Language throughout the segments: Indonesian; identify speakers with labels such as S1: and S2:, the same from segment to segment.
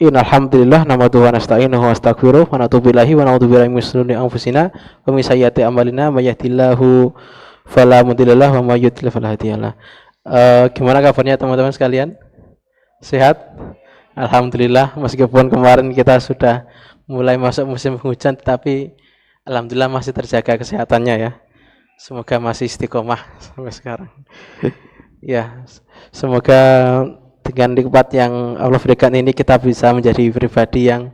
S1: Innalhamdulillah nahmaduhu wa nasta'inuhu wa nastaghfiruh wa natubu ilaihi wa na'udzu billahi min shururi anfusina wa min sayyiati a'malina may yahdihillahu fala mudhillalah wa may yudlil fala hadiyalah. Gimana kabarnya teman-teman sekalian? Sehat? Alhamdulillah, meskipun kemarin kita sudah mulai masuk musim hujan tapi alhamdulillah masih terjaga kesehatannya ya. Semoga masih istiqomah sampai sekarang. Ya, semoga dengan nikmat yang Allah berikan ini kita bisa menjadi pribadi yang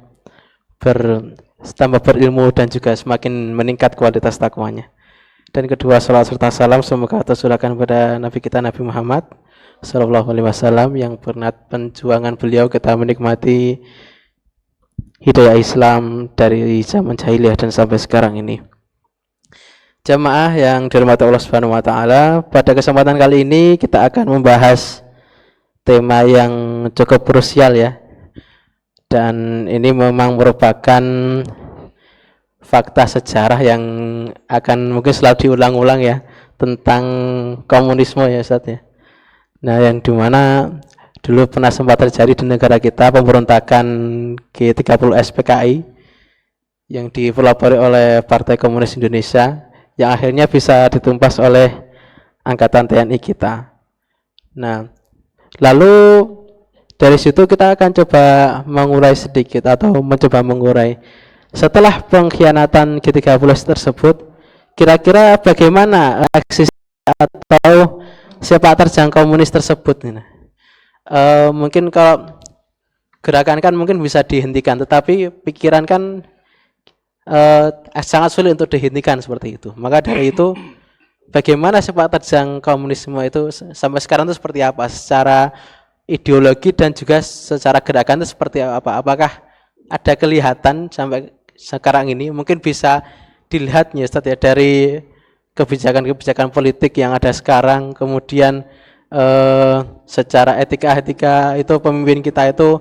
S1: tambah berilmu dan juga semakin meningkat kualitas takwanya. Dan kedua, salawat serta salam semoga tercurahkan pada Nabi kita Nabi Muhammad Sallallahu Alaihi Wasallam yang pernah perjuangan beliau kita menikmati hidayah Islam dari zaman jahiliyah dan sampai sekarang ini. Jamaah yang dirahmati Allah Subhanahu wa taala, pada kesempatan kali ini kita akan membahas tema yang cukup krusial ya. Dan ini memang merupakan fakta sejarah yang akan mungkin selalu diulang-ulang ya, tentang komunisme ya Ustaz ya. Nah, yang dimana dulu pernah sempat terjadi di negara kita pemberontakan G30 SPKI yang dipelopori oleh Partai Komunis Indonesia yang akhirnya bisa ditumpas oleh Angkatan TNI kita. Nah, lalu dari situ kita akan coba mengurai sedikit atau mencoba mengurai setelah pengkhianatan G30 tersebut, kira-kira bagaimana aksi atau sepak terjang komunis tersebut. Mungkin kalau gerakan kan mungkin bisa dihentikan, tetapi pikiran kan sangat sulit untuk dihentikan seperti itu. Maka dari itu bagaimana sepak terjang komunisme itu sampai sekarang itu seperti apa secara ideologi dan juga secara gerakan itu seperti apa? Apakah ada kelihatan sampai sekarang ini? Mungkin bisa dilihat ya Ustaz ya dari kebijakan-kebijakan politik yang ada sekarang, kemudian secara etika itu pemimpin kita itu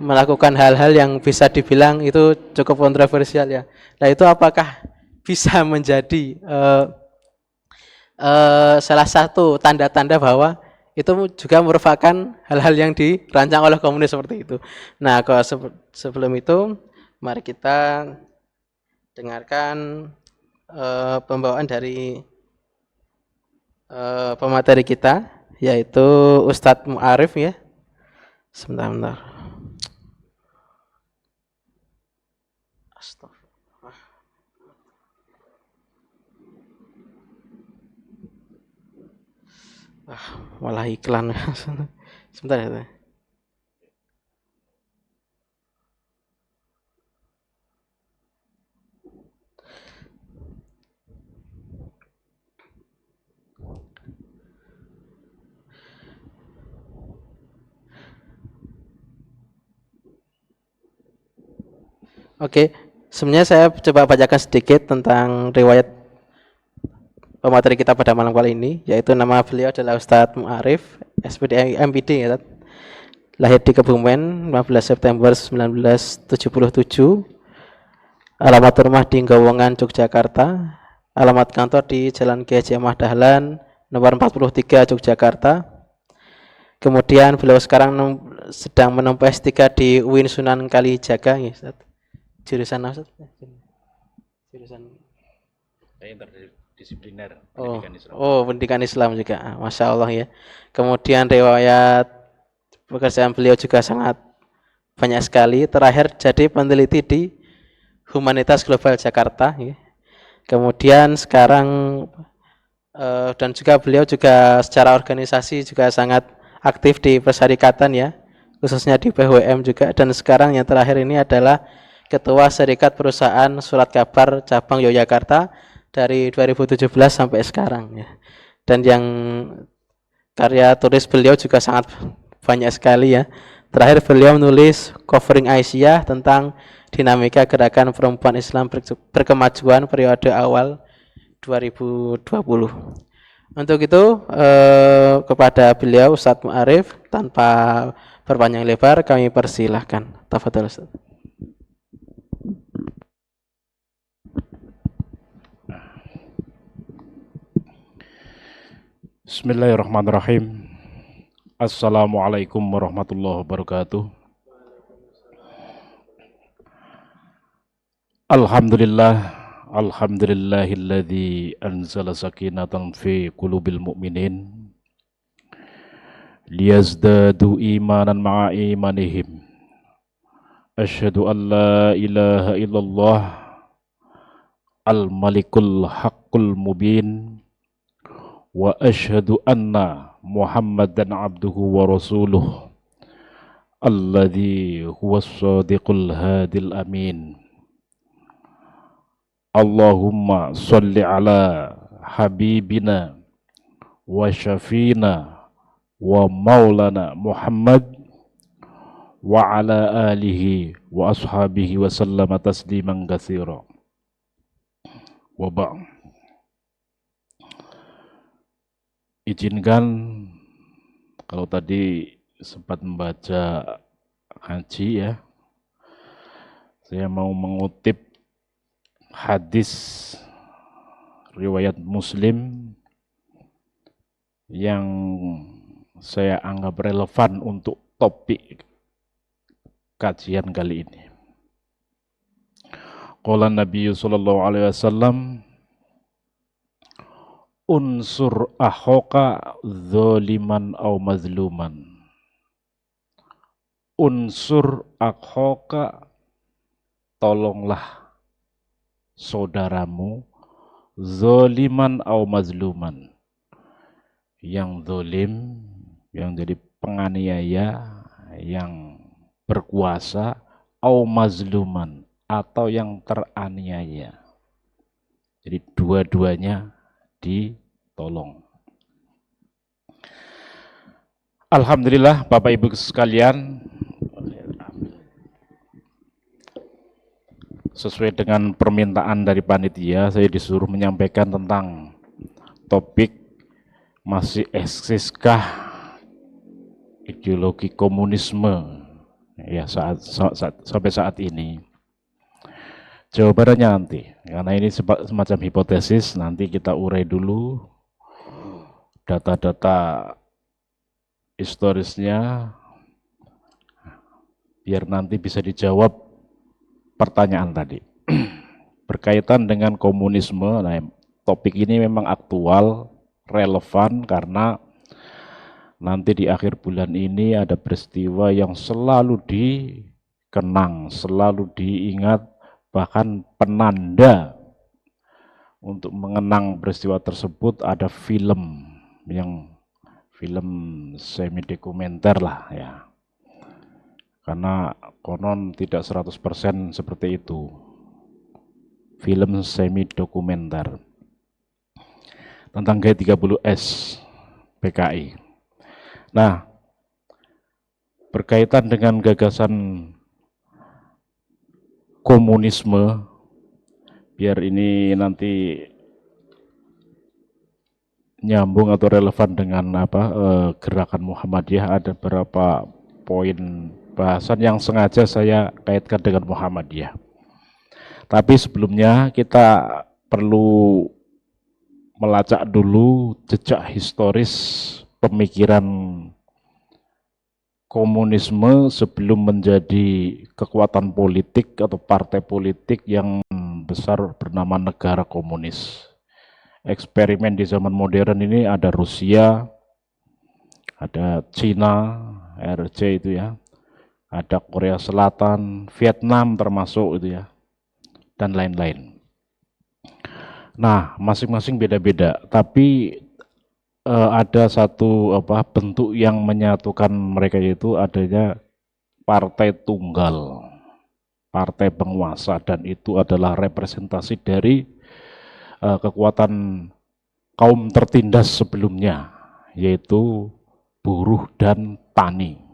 S1: melakukan hal-hal yang bisa dibilang itu cukup kontroversial ya. Nah, itu apakah bisa menjadi salah satu tanda-tanda bahwa itu juga merupakan hal-hal yang dirancang oleh komunis seperti itu. Nah, kalau sebelum itu mari kita dengarkan pembawaan dari pemateri kita, yaitu Ustadz Mu'arif ya. Sebentar. Astagfirullah. Malah iklan. Sebentar ya. Oke, sebenarnya saya coba bacakan sedikit tentang riwayat pemateri kita pada malam kali ini, yaitu nama beliau adalah Ustadz Mu'arif, SPD MPD ya. Lahir di Kebumen 15 September 1977. Alamat rumah di Gowongan, Yogyakarta. Alamat kantor di Jalan Kiai Haji Ahmad Dahlan nomor 43 Yogyakarta. Kemudian beliau sekarang sedang menempuh S3 di UIN Sunan Kalijaga ya, Ustaz. Jurusan apa? Jurusan
S2: interdisipliner
S1: pendidikan Islam. Pendidikan Islam juga. Masya Allah ya. Kemudian riwayat pekerjaan beliau juga sangat banyak sekali. Terakhir jadi peneliti di Humanitas Global Jakarta ya. Kemudian sekarang dan juga beliau juga secara organisasi juga sangat aktif di persyarikatan ya, khususnya di BWM juga. Dan sekarang yang terakhir ini adalah Ketua Serikat Perusahaan Surat Kabar Cabang Yogyakarta dari 2017 sampai sekarang ya. Dan yang karya tulis beliau juga sangat banyak sekali ya. Terakhir beliau menulis Covering Aisyah tentang dinamika gerakan perempuan Islam berkemajuan periode awal 2020. Untuk itu kepada beliau Ustadz Mu'arif, tanpa berpanjang lebar kami persilahkan. Tafadhol Ustadz.
S2: Bismillahirrahmanirrahim. Assalamualaikum warahmatullahi wabarakatuh. Alhamdulillah, alhamdulillahilladzi anzala sakinatan fi qulubil mu'minin liyazdadu imanan ma'a imanihim. Asyhadu an la ilaha illallah al-malikul haqqul mubin wa asyhadu anna Muhammadan abduhu wa rasuluh alladzi huwas shadiqul hadil amin. Allahumma sholli ala habibina wa syafina wa maulana Muhammad wa ala alihi wa ashabihi wa sallama tasliman katsira. Wa ba'd. Izinkan kalau tadi sempat membaca haji ya, saya mau mengutip hadis riwayat Muslim yang saya anggap relevan untuk topik kajian kali ini. Qala Nabi sallallahu alaihi wasallam, unsur akhaka zaliman aw mazluman. Unsur akhaka, tolonglah saudaramu, zaliman aw mazluman, yang zalim, yang jadi penganiaya, yang berkuasa, aw mazluman, atau yang teraniaya. Jadi dua-duanya ditolong. Alhamdulillah Bapak Ibu sekalian, sesuai dengan permintaan dari panitia, saya disuruh menyampaikan tentang topik masih eksiskah ideologi komunisme ya sampai saat ini. Jawabannya nanti, karena ini semacam hipotesis, nanti kita urai dulu data-data historisnya, biar nanti bisa dijawab pertanyaan tadi. Berkaitan dengan komunisme, nah, topik ini memang aktual, relevan, karena nanti di akhir bulan ini ada peristiwa yang selalu dikenang, selalu diingat, bahkan penanda untuk mengenang peristiwa tersebut ada film semi dokumenter lah ya. Karena konon tidak 100% seperti itu. Film semi dokumenter tentang G30S PKI. Nah, berkaitan dengan gagasan komunisme, biar ini nanti nyambung atau relevan dengan gerakan Muhammadiyah, ada beberapa poin bahasan yang sengaja saya kaitkan dengan Muhammadiyah. Tapi sebelumnya kita perlu melacak dulu jejak historis pemikiran komunisme sebelum menjadi kekuatan politik atau partai politik yang besar bernama negara komunis. Eksperimen di zaman modern ini ada Rusia, ada Cina, RC itu ya, ada Korea Selatan, Vietnam termasuk itu ya, dan lain-lain. Nah, masing-masing beda-beda, tapi ada satu bentuk yang menyatukan mereka, yaitu adanya partai tunggal, partai penguasa, dan itu adalah representasi dari kekuatan kaum tertindas sebelumnya, yaitu buruh dan tani.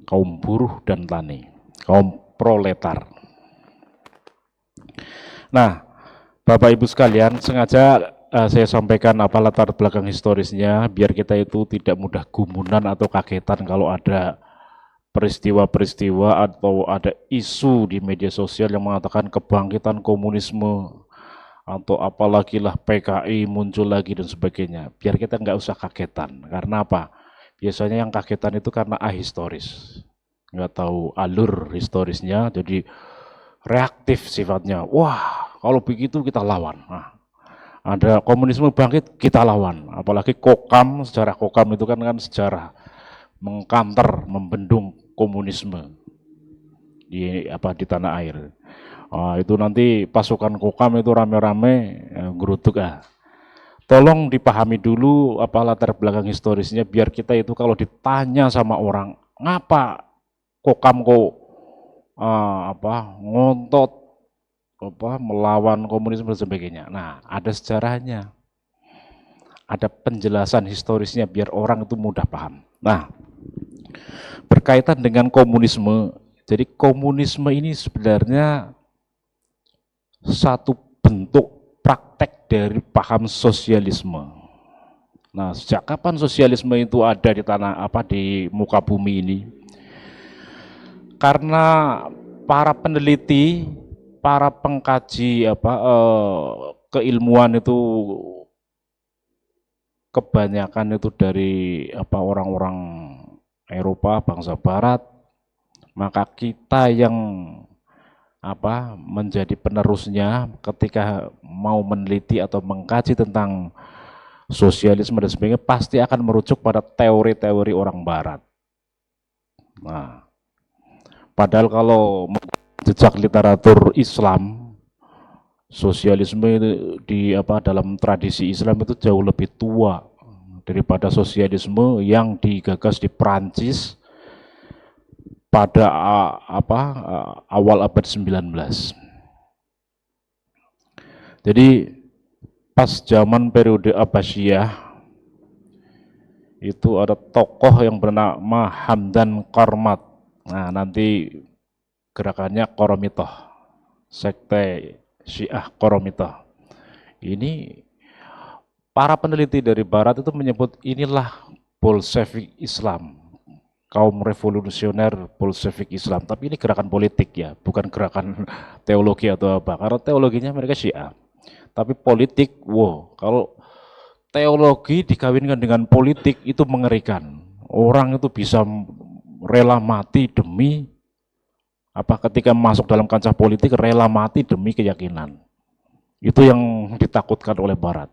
S2: Kaum buruh dan tani, kaum proletar. Nah, Bapak Ibu sekalian, sengaja saya sampaikan latar belakang historisnya, biar kita itu tidak mudah gumunan atau kagetan kalau ada peristiwa-peristiwa atau ada isu di media sosial yang mengatakan kebangkitan komunisme, atau apalagi lah PKI muncul lagi dan sebagainya. Biar kita nggak usah kagetan. Karena apa? Biasanya yang kagetan itu karena ahistoris, nggak tahu alur historisnya, jadi reaktif sifatnya. Wah, kalau begitu kita lawan. Nah, ada komunisme bangkit, kita lawan. Apalagi Kokam, sejarah Kokam itu kan sejarah mengkanter, membendung komunisme di tanah air. Itu nanti pasukan Kokam itu rame-rame geruduk. Tolong dipahami dulu apa latar belakang historisnya, biar kita itu kalau ditanya sama orang, ngapa Kokam kok ngontot melawan komunisme dan sebagainya. Nah, ada sejarahnya, ada penjelasan historisnya biar orang itu mudah paham. Nah, berkaitan dengan komunisme, jadi komunisme ini sebenarnya satu bentuk praktek dari paham sosialisme. Nah, sejak kapan sosialisme itu ada di di muka bumi ini? Karena para peneliti, para pengkaji keilmuan itu kebanyakan itu dari orang-orang Eropa, bangsa Barat, maka kita yang menjadi penerusnya ketika mau meneliti atau mengkaji tentang sosialisme dan sebagainya pasti akan merujuk pada teori-teori orang Barat. Nah, padahal kalau jejak literatur Islam, sosialisme di dalam tradisi Islam itu jauh lebih tua daripada sosialisme yang digagas di Prancis pada awal abad 19. Jadi pas zaman periode Abbasiyah itu ada tokoh yang bernama Hamdan Qarmat. Nah, nanti gerakannya Qoromitoh, sekte Syiah Qoromitoh. Ini para peneliti dari Barat itu menyebut inilah Bolshevik Islam, kaum revolusioner Bolshevik Islam. Tapi ini gerakan politik ya, bukan gerakan teologi atau apa. Karena teologinya mereka Syiah. Tapi politik, kalau teologi dikawinkan dengan politik itu mengerikan. Orang itu bisa rela mati demi ketika masuk dalam kancah politik rela mati demi keyakinan. Itu yang ditakutkan oleh Barat.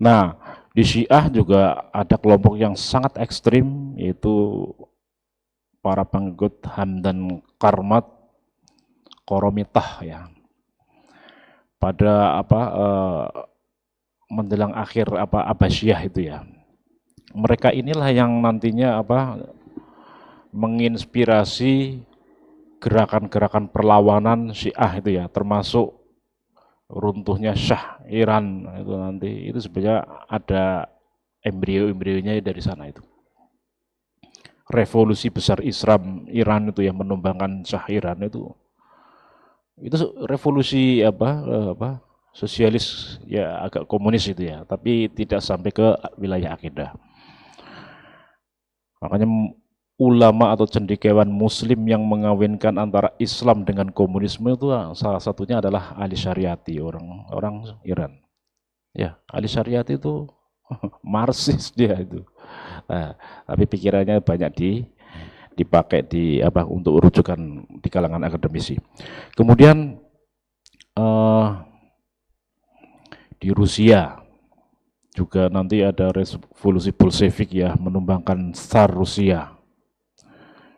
S2: Nah, di Syiah juga ada kelompok yang sangat ekstrim, yaitu para pengikut Hamdan Qarmat Qoromitoh ya. Pada menjelang akhir Abbasiyah itu ya. Mereka inilah yang nantinya menginspirasi gerakan-gerakan perlawanan Syiah itu ya, termasuk runtuhnya Shah Iran itu nanti. Itu sebenarnya ada embrio-embrionya dari sana itu. Revolusi besar Islam Iran itu yang menumbangkan Shah Iran itu revolusi sosialis ya, agak komunis itu ya, tapi tidak sampai ke wilayah akidah. Makanya ulama atau cendekiawan muslim yang mengawinkan antara Islam dengan komunisme itu salah satunya adalah Ali Syariati, orang Iran. Ya, Ali Syariati itu Marxis dia itu. Nah, tapi pikirannya banyak dipakai untuk rujukan di kalangan akademisi. Kemudian di Rusia juga nanti ada revolusi Bolshevik ya, menumbangkan Tsar Rusia.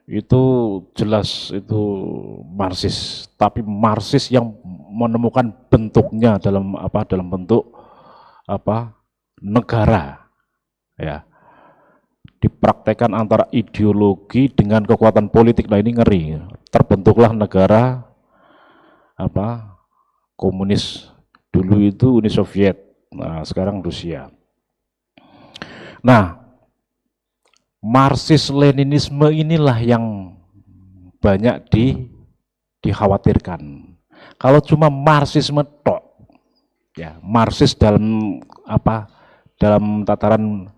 S2: Itu jelas itu Marxis, tapi Marxis yang menemukan bentuknya dalam bentuk negara ya. Dipraktekkan antara ideologi dengan kekuatan politik. Nah, ini ngeri. Terbentuklah negara komunis. Dulu itu Uni Soviet. Nah, sekarang Rusia. Nah, Marxis-Leninisme inilah yang banyak dikhawatirkan. Kalau cuma Marxisme tok, ya, Marxis dalam dalam tataran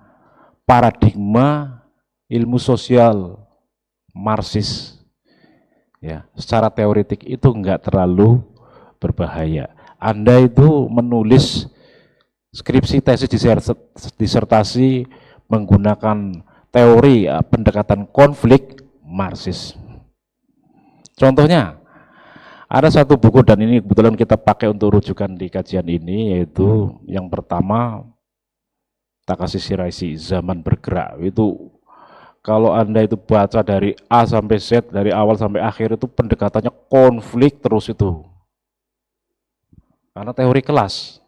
S2: paradigma ilmu sosial Marxis ya, secara teoretik itu enggak terlalu berbahaya. Anda itu menulis skripsi, tesis, disertasi menggunakan teori pendekatan konflik Marxis. Contohnya, ada satu buku dan ini kebetulan kita pakai untuk rujukan di kajian ini, yaitu yang pertama Takashi Shiraishi, Zaman Bergerak. Itu kalau Anda itu baca dari A sampai Z, dari awal sampai akhir itu pendekatannya konflik terus itu. Karena teori kelas,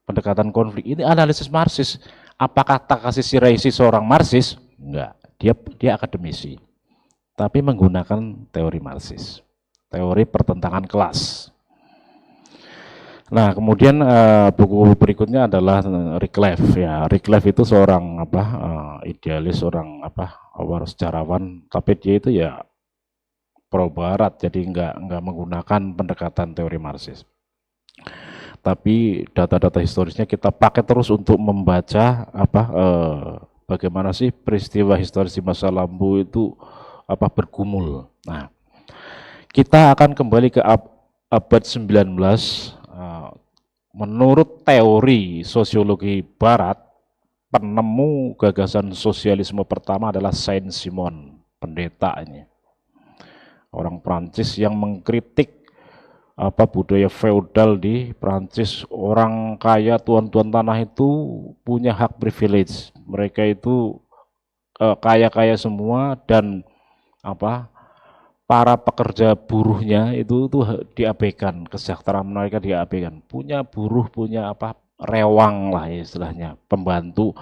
S2: pendekatan konflik, ini analisis Marxis. Apakah Takashi Shiraishi seorang Marxis? Enggak, dia akademisi. Tapi menggunakan teori Marxis, teori pertentangan kelas. Nah, kemudian buku berikutnya adalah Rickleff. Ya, Rickleff itu seorang idealis, seorang sejarawan, tapi dia itu ya pro Barat, jadi nggak menggunakan pendekatan teori Marxis. Tapi data-data historisnya kita pakai terus untuk membaca bagaimana sih peristiwa historis di masa lampau itu bergumul. Nah, kita akan kembali ke abad 19. Menurut teori sosiologi Barat, penemu gagasan sosialisme pertama adalah Saint-Simon, pendeta ini. Orang Prancis yang mengkritik budaya feodal di Prancis. Orang kaya, tuan-tuan tanah itu punya hak privilege. Mereka itu kaya-kaya semua dan para pekerja buruhnya itu diabaikan, kesejahteraan mereka diabaikan. Punya buruh, punya rewang lah istilahnya, pembantu.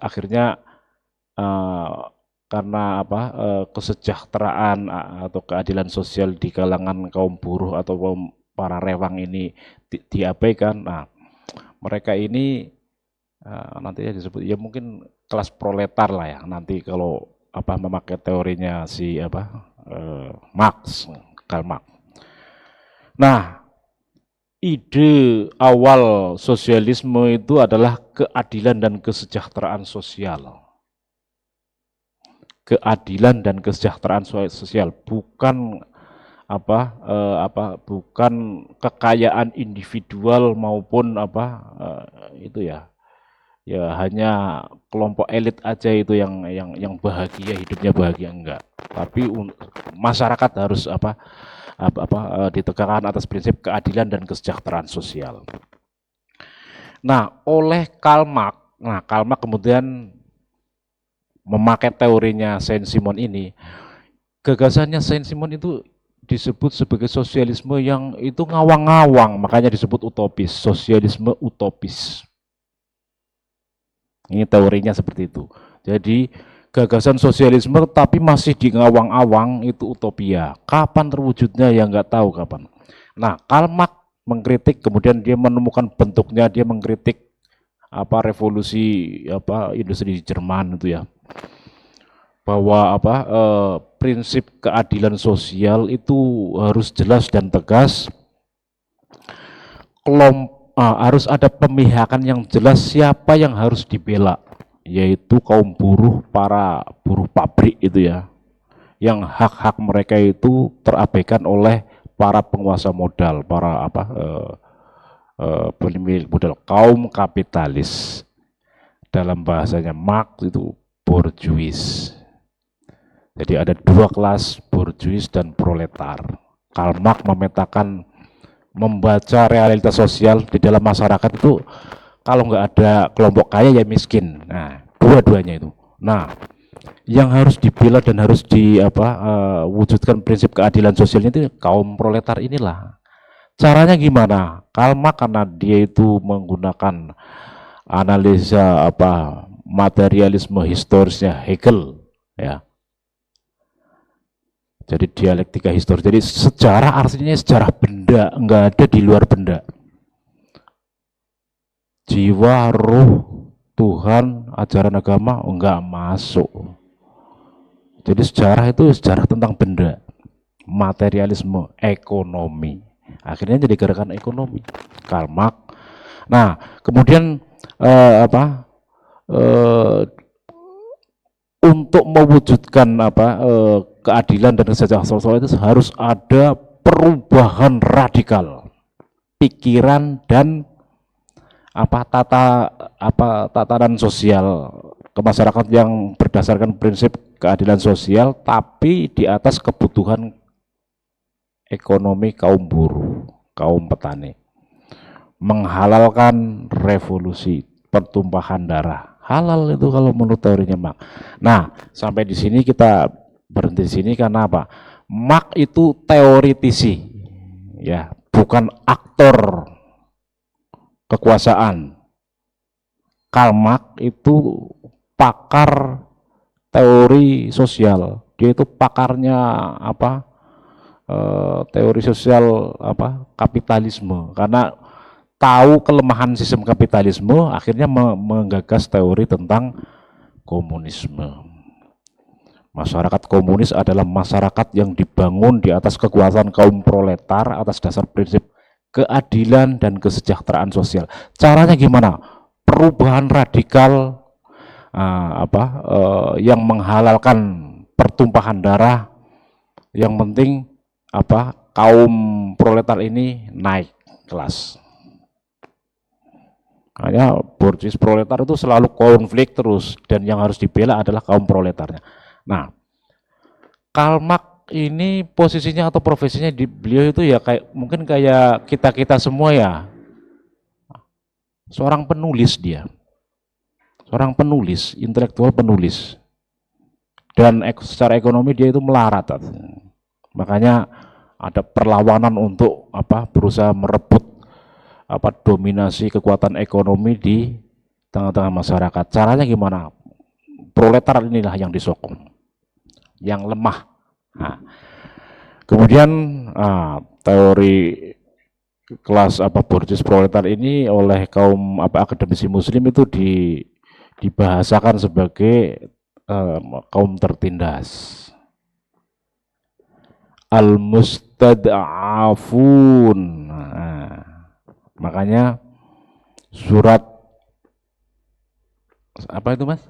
S2: Akhirnya karena kesejahteraan atau keadilan sosial di kalangan kaum buruh atau para rewang ini diabaikan. Nah, mereka ini nantinya disebut ya mungkin kelas proletar lah ya, nanti kalau memakai teorinya si Marx, Karl Marx. Nah, ide awal sosialisme itu adalah keadilan dan kesejahteraan sosial. Keadilan dan kesejahteraan sosial, bukan bukan kekayaan individual maupun itu ya. Ya hanya kelompok elit aja itu yang bahagia, hidupnya bahagia, enggak. Tapi masyarakat harus ditegakkan atas prinsip keadilan dan kesejahteraan sosial. Nah, oleh Karl Marx, Karl Marx kemudian memakai teorinya Saint-Simon ini. Gagasannya Saint-Simon itu disebut sebagai sosialisme yang itu ngawang-ngawang, makanya disebut utopis, sosialisme utopis. Ini teorinya seperti itu. Jadi gagasan sosialisme tapi masih di ngawang-awang itu utopia. Kapan terwujudnya ya nggak tahu kapan. Nah, Karl Marx mengkritik, kemudian dia menemukan bentuknya, dia mengkritik revolusi industri di Jerman itu ya. Bahwa prinsip keadilan sosial itu harus jelas dan tegas. Harus ada pemihakan yang jelas siapa yang harus dibela, yaitu kaum buruh, para buruh pabrik itu ya, yang hak-hak mereka itu terabaikan oleh para penguasa modal, para pemilik modal, kaum kapitalis. Dalam bahasanya Marx itu bourgeois. Jadi ada dua kelas, bourgeois dan proletar. Karl Marx memetakan, membaca realitas sosial di dalam masyarakat itu kalau nggak ada kelompok kaya ya miskin. Nah, dua-duanya itu. Nah, yang harus dibela dan harus wujudkan prinsip keadilan sosialnya itu kaum proletar inilah. Caranya gimana? Karl Marx karena dia itu menggunakan analisa materialisme historisnya Hegel ya. Jadi dialektika historis. Jadi sejarah artinya sejarah benda, enggak ada di luar benda. Jiwa, ruh, Tuhan, ajaran agama enggak masuk. Jadi sejarah itu sejarah tentang benda, materialisme, ekonomi. Akhirnya jadi gerakan ekonomi, Karl Marx. Nah, kemudian untuk mewujudkan keadilan dan kesejahteraan sosial itu harus ada perubahan radikal pikiran dan tatanan sosial ke masyarakat yang berdasarkan prinsip keadilan sosial, tapi di atas kebutuhan ekonomi kaum buruh, kaum petani. Menghalalkan revolusi, pertumpahan darah. Halal itu kalau menurut teorinya Marx. Nah, sampai di sini kita berhenti di sini karena apa? Marx itu teoritisi, ya, bukan aktor kekuasaan. Karl Marx itu pakar teori sosial. Dia itu pakarnya apa? Teori sosial apa? Kapitalisme. Karena tahu kelemahan sistem kapitalisme, akhirnya menggagas teori tentang komunisme. Masyarakat komunis adalah masyarakat yang dibangun di atas kekuasaan kaum proletar atas dasar prinsip keadilan dan kesejahteraan sosial. Caranya gimana? Perubahan radikal yang menghalalkan pertumpahan darah. Yang penting kaum proletar ini naik kelas. Makanya borjuis proletar itu selalu konflik terus, dan yang harus dibela adalah kaum proletarnya. Nah, Karl Marx ini posisinya atau profesinya di beliau itu ya mungkin kayak kita semua ya, seorang penulis dia, seorang penulis, intelektual penulis, dan secara ekonomi dia itu melarat. Makanya ada perlawanan untuk berusaha merebut dominasi kekuatan ekonomi di tengah-tengah masyarakat. Caranya gimana? Proletar inilah yang disokong, yang lemah. Nah, kemudian teori kelas borjuis proletar ini oleh kaum akademisi muslim itu dibahasakan sebagai kaum tertindas, al-mustad'afun. Makanya surat apa itu Mas?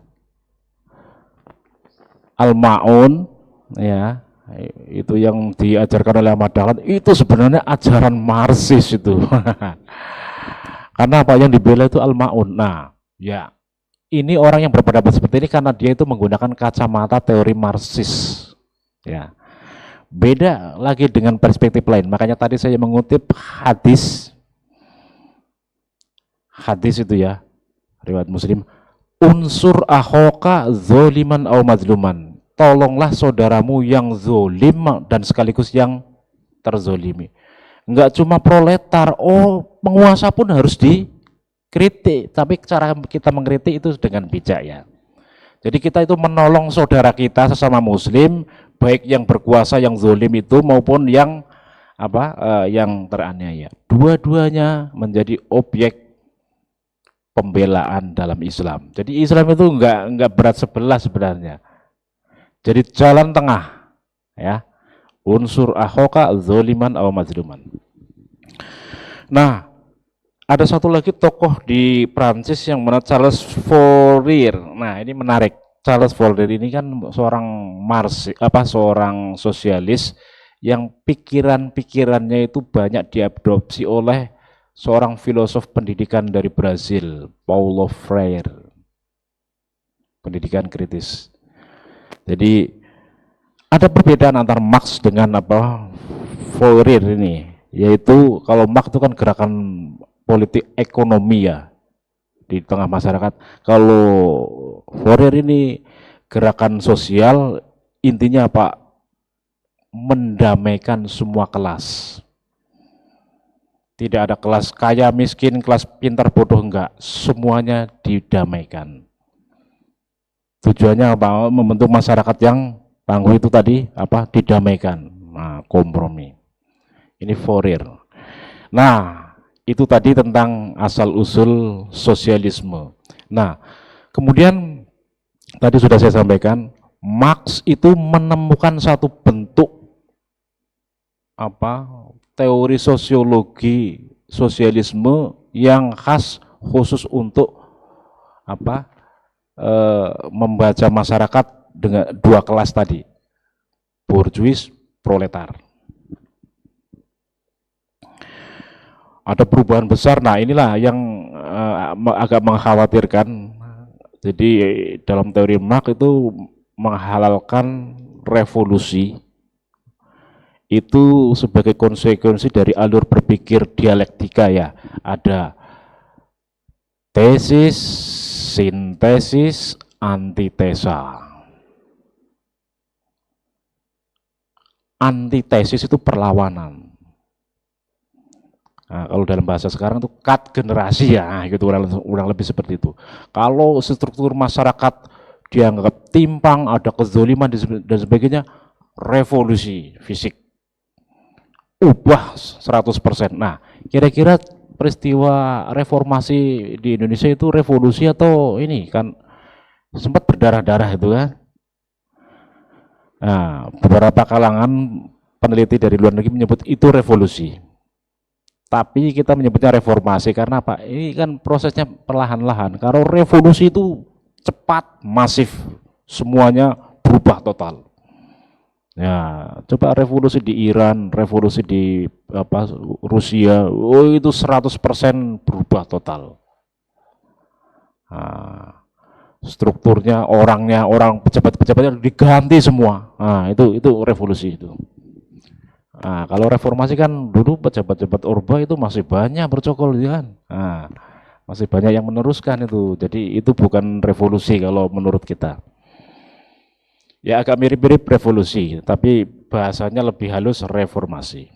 S2: Al-Ma'un, ya, itu yang diajarkan oleh Ahmad Dahlan itu sebenarnya ajaran Marxis itu. Karena apa yang dibela itu Al-Ma'un. Nah, ya, ini orang yang berpendapat seperti ini karena dia itu menggunakan kacamata teori Marxis. Ya. Beda lagi dengan perspektif lain. Makanya tadi saya mengutip hadis itu ya, riwayat Muslim, unsur akhoka zoliman au mazluman, tolonglah saudaramu yang zolim dan sekaligus yang terzolimi. Enggak cuma proletar, penguasa pun harus dikritik, tapi cara kita mengkritik itu dengan bijak ya. Jadi kita itu menolong saudara kita sesama muslim, baik yang berkuasa yang zolim itu maupun yang yang teraniaya. Dua-duanya menjadi objek pembelaan dalam Islam. Jadi Islam itu enggak berat sebelah sebenarnya. Jadi jalan tengah, ya. Unsur akhoka zoliman aw mazluman. Nah, ada satu lagi tokoh di Prancis yang mana Charles Fourier. Nah, ini menarik. Charles Fourier ini kan seorang seorang sosialis yang pikiran-pikirannya itu banyak diadopsi oleh seorang filosof pendidikan dari Brazil, Paulo Freire, pendidikan kritis. Jadi ada perbedaan antara Marx dengan Fourier ini, yaitu kalau Marx itu kan gerakan politik ekonomi ya di tengah masyarakat. Kalau Fourier ini gerakan sosial, intinya mendamaikan semua kelas. Tidak ada kelas kaya, miskin, kelas pintar, bodoh, enggak. Semuanya didamaikan. Tujuannya membentuk masyarakat yang tangguh itu tadi, didamaikan. Nah, kompromi. Ini Fourier. Nah, itu tadi tentang asal-usul sosialisme. Nah, kemudian tadi sudah saya sampaikan, Marx itu menemukan satu bentuk teori sosiologi sosialisme yang khas khusus untuk membaca masyarakat dengan dua kelas tadi, borjuis, proletar. Ada perubahan besar. Nah, inilah yang agak mengkhawatirkan. Jadi dalam teori Marx itu menghalalkan revolusi itu sebagai konsekuensi dari alur berpikir dialektika ya. Ada tesis, sintesis, antitesa. Antitesis itu perlawanan. Nah, kalau dalam bahasa sekarang itu cut generasi ya, gitu kurang lebih seperti itu. Kalau struktur masyarakat dianggap timpang, ada kezoliman dan sebagainya, revolusi fisik. Ubah 100%. Nah, kira-kira peristiwa reformasi di Indonesia itu revolusi atau ini kan sempat berdarah-darah itu kan. Nah, beberapa kalangan peneliti dari luar negeri menyebut itu revolusi. Tapi kita menyebutnya reformasi karena apa? Ini kan prosesnya perlahan-lahan. Kalau revolusi itu cepat, masif, semuanya berubah total. Ya, coba revolusi di Iran, revolusi di Rusia, oh itu 100% berubah total. Nah, strukturnya, orang pejabat-pejabatnya diganti semua. Nah, itu revolusi itu. Nah, kalau reformasi kan dulu pejabat-pejabat Orba itu masih banyak bercokol ya kan. Nah, masih banyak yang meneruskan itu. Jadi itu bukan revolusi kalau menurut kita. Ya agak mirip-mirip revolusi, tapi bahasanya lebih halus reformasi.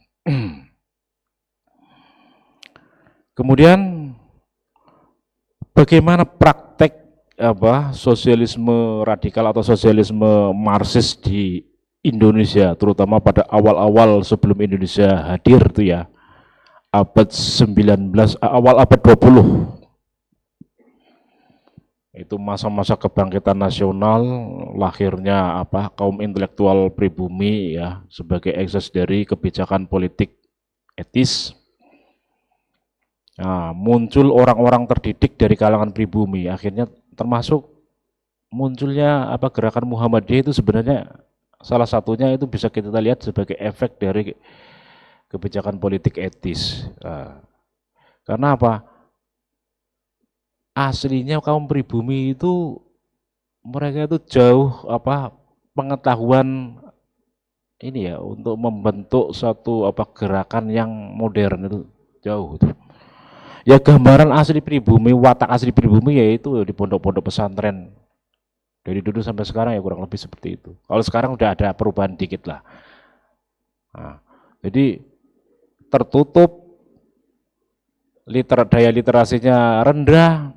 S2: Kemudian bagaimana praktek sosialisme radikal atau sosialisme Marxis di Indonesia, terutama pada awal-awal sebelum Indonesia hadir itu ya, abad 19, awal abad 20. Itu masa-masa kebangkitan nasional, lahirnya kaum intelektual pribumi ya sebagai ekses dari kebijakan politik etis. Nah, muncul orang-orang terdidik dari kalangan pribumi, akhirnya termasuk munculnya gerakan Muhammadiyah itu sebenarnya salah satunya itu bisa kita lihat sebagai efek dari kebijakan politik etis. Nah, karena apa? Aslinya kaum pribumi itu mereka itu jauh pengetahuan ini ya untuk membentuk satu gerakan yang modern itu jauh itu. Ya gambaran asli pribumi, watak asli pribumi yaitu di pondok-pondok pesantren dari dulu sampai sekarang ya kurang lebih seperti itu. Kalau sekarang udah ada perubahan dikit lah. Nah, jadi tertutup, daya literasinya rendah,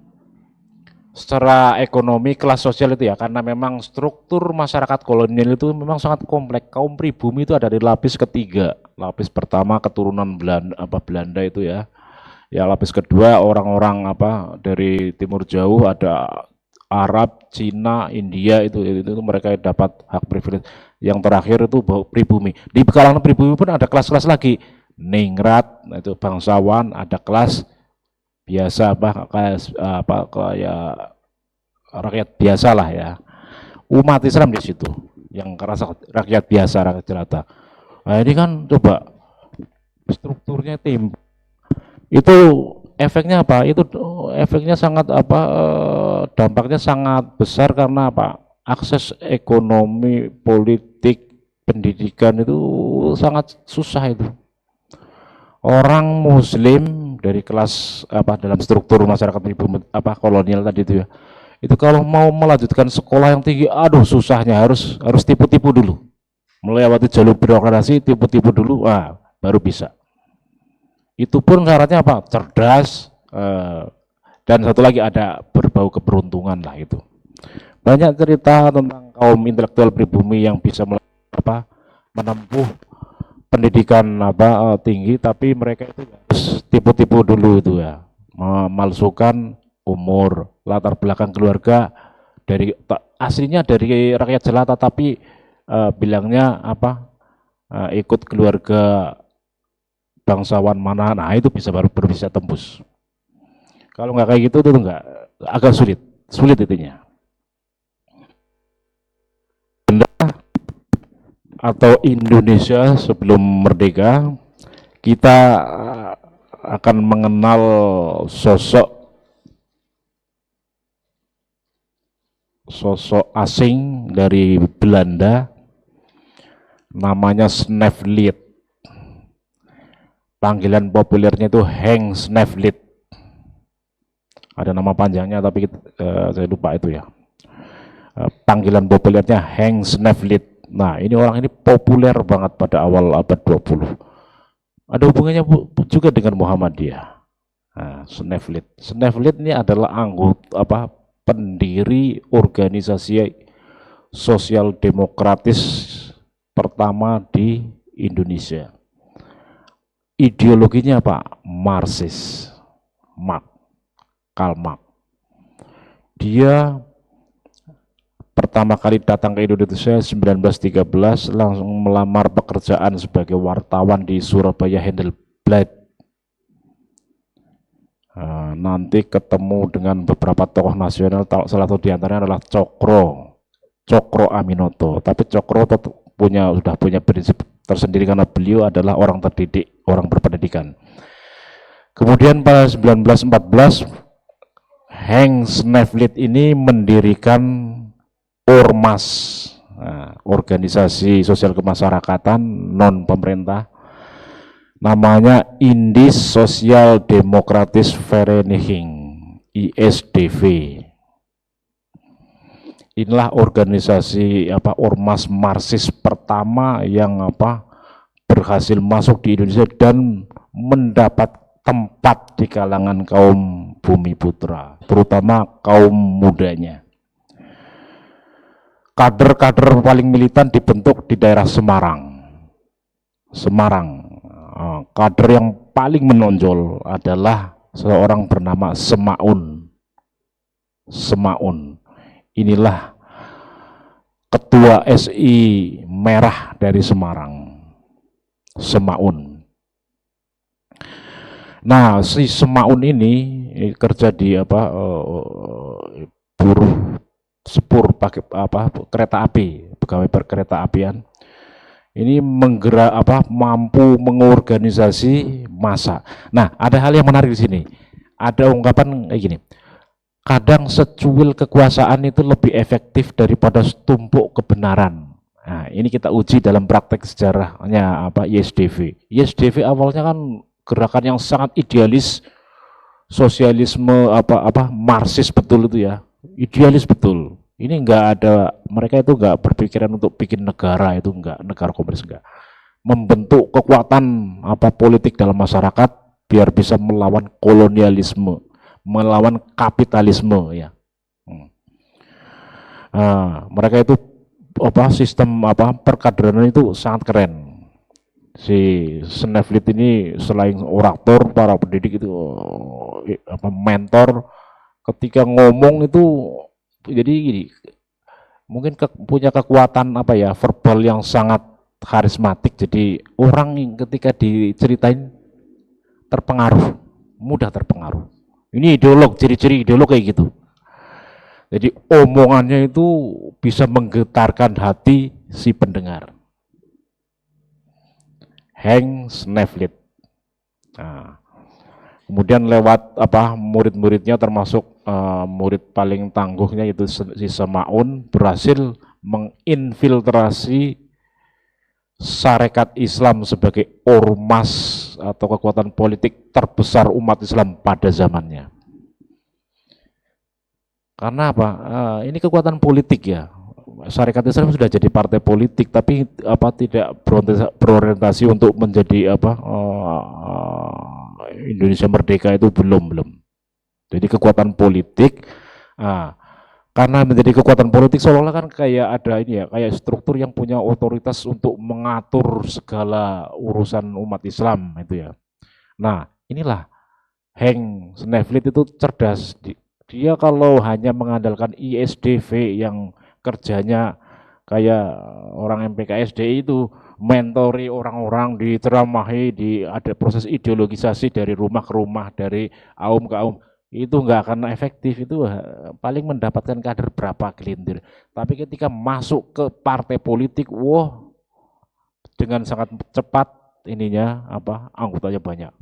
S2: secara ekonomi kelas sosial itu ya, karena memang struktur masyarakat kolonial itu memang sangat kompleks. Kaum pribumi itu ada di lapis ketiga. Lapis pertama keturunan Belanda itu ya. Ya lapis kedua orang-orang dari timur jauh, ada Arab, Cina, India itu mereka dapat hak privilege. Yang terakhir itu pribumi. Di kalangan pribumi pun ada kelas-kelas lagi. Ningrat itu bangsawan, ada kelas biasa kayak rakyat biasa lah ya. Umat Islam di situ yang kerasa rakyat biasa, rakyat jelata. Nah ini kan coba strukturnya tim itu efeknya apa? Itu efeknya sangat dampaknya sangat besar karena akses ekonomi, politik, pendidikan itu sangat susah itu. Orang Muslim dari kelas dalam struktur masyarakat pribumi kolonial tadi itu ya, itu kalau mau melanjutkan sekolah yang tinggi, aduh susahnya, harus tipu-tipu dulu, melewati jalur birokrasi, tipu-tipu dulu, baru bisa. Itu pun syaratnya cerdas, dan satu lagi ada berbau keberuntungan lah itu. Banyak cerita tentang kaum intelektual pribumi yang bisa menempuh pendidikan tinggi, tapi mereka itu harus tipu-tipu dulu itu ya, memalsukan umur, latar belakang keluarga dari aslinya dari rakyat jelata, tapi bilangnya ikut keluarga bangsawan mana, nah itu baru bisa tembus. Kalau nggak kayak gitu itu nggak, agak sulit itunya. Atau Indonesia sebelum merdeka, kita akan mengenal sosok sosok asing dari Belanda, namanya Sneflit. Panggilan populernya itu Henk Sneflit. Ada nama panjangnya tapi saya lupa itu ya. Panggilan populernya Henk Sneflit. Nah, ini orang ini populer banget pada awal abad 20. Ada hubungannya juga dengan Muhammadiyah. Nah, Sneflit. Sneflit ini adalah anggota pendiri organisasi sosial demokratis pertama di Indonesia. Ideologinya apa? Marxis, Karl Marx. Dia pertama kali datang ke Indonesia 1913, langsung melamar pekerjaan sebagai wartawan di Surabaya Handelsblad. Nanti ketemu dengan beberapa tokoh nasional, salah satu diantaranya adalah Cokro Aminoto. Tapi Cokro sudah punya prinsip tersendiri karena beliau adalah orang terdidik, orang berpendidikan. Kemudian pada 1914 Henk Sneflit ini mendirikan Ormas, organisasi sosial kemasyarakatan non pemerintah, namanya Indis Sosial Demokratis Vereniging, ISDV. Inilah organisasi ormas Marxis pertama yang berhasil masuk di Indonesia dan mendapat tempat di kalangan kaum bumi putra, terutama kaum mudanya. Kader-kader paling militan dibentuk di daerah Semarang. Kader yang paling menonjol adalah seorang bernama Semaun. Inilah ketua SI Merah dari Semarang, Semaun. Nah, si Semaun ini kerja di buruh sepur pakai kereta api, pegawai perkereta apian. Ini mampu mengorganisasi massa. Nah, ada hal yang menarik di sini. Ada ungkapan kayak gini. Kadang secuil kekuasaan itu lebih efektif daripada setumpuk kebenaran. Nah, ini kita uji dalam praktek sejarahnya ISDV. ISDV awalnya kan gerakan yang sangat idealis, sosialisme Marxis betul itu ya, idealis betul. Ini mereka itu enggak berpikiran untuk bikin negara, itu enggak, negara komunis enggak. Membentuk kekuatan politik dalam masyarakat biar bisa melawan kolonialisme, melawan kapitalisme ya. Mereka itu sistem perkaderan itu sangat keren. Si Sneflit ini selain orator, para pendidik itu mentor, ketika ngomong itu jadi gini, mungkin punya kekuatan verbal yang sangat karismatik, jadi orang ketika diceritain mudah terpengaruh. Ini ciri-ciri ideolog kayak gitu. Jadi omongannya itu bisa menggetarkan hati si pendengar. Henk Sneflit. Nah, kemudian lewat murid-muridnya, termasuk murid paling tangguhnya itu si Semaun, berhasil menginfiltrasi Sarekat Islam sebagai ormas atau kekuatan politik terbesar umat Islam pada zamannya. Karena ini kekuatan politik ya. Sarekat Islam sudah jadi partai politik, tapi tidak berorientasi untuk menjadi Indonesia merdeka, itu belum. Jadi kekuatan politik, karena menjadi kekuatan politik seolah-olah kan kayak ada kayak struktur yang punya otoritas untuk mengatur segala urusan umat Islam itu ya. Nah, inilah Henk Sneflit itu cerdas. Dia kalau hanya mengandalkan ISDV yang kerjanya kayak orang MPKSDI itu mentori orang-orang, diceramahi, ada proses ideologisasi dari rumah ke rumah, dari aum ke aum, itu nggak akan efektif. Itu paling mendapatkan kader berapa gelintir. Tapi ketika masuk ke partai politik, dengan sangat cepat anggotanya banyak.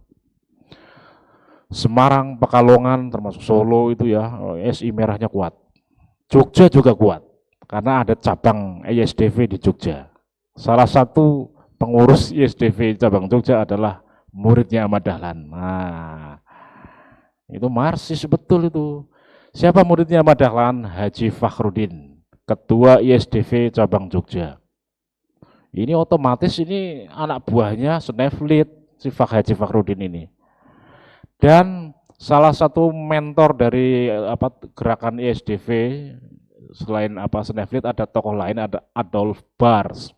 S2: Semarang, Pekalongan, termasuk Solo itu ya, SI merahnya kuat. Jogja juga kuat karena ada cabang ISDV di Jogja. Salah satu pengurus ISDV cabang Jogja adalah muridnya Ahmad Dahlan. Nah, itu Marsis betul itu. Siapa muridnya Ahmad Dahlan? Haji Fakhrudin, ketua ISDV cabang Jogja. Ini otomatis ini anak buahnya Sneflit, si Haji Fakhrudin ini. Dan salah satu mentor dari gerakan ISDV selain Sneflit ada tokoh lain, ada Adolf Bars.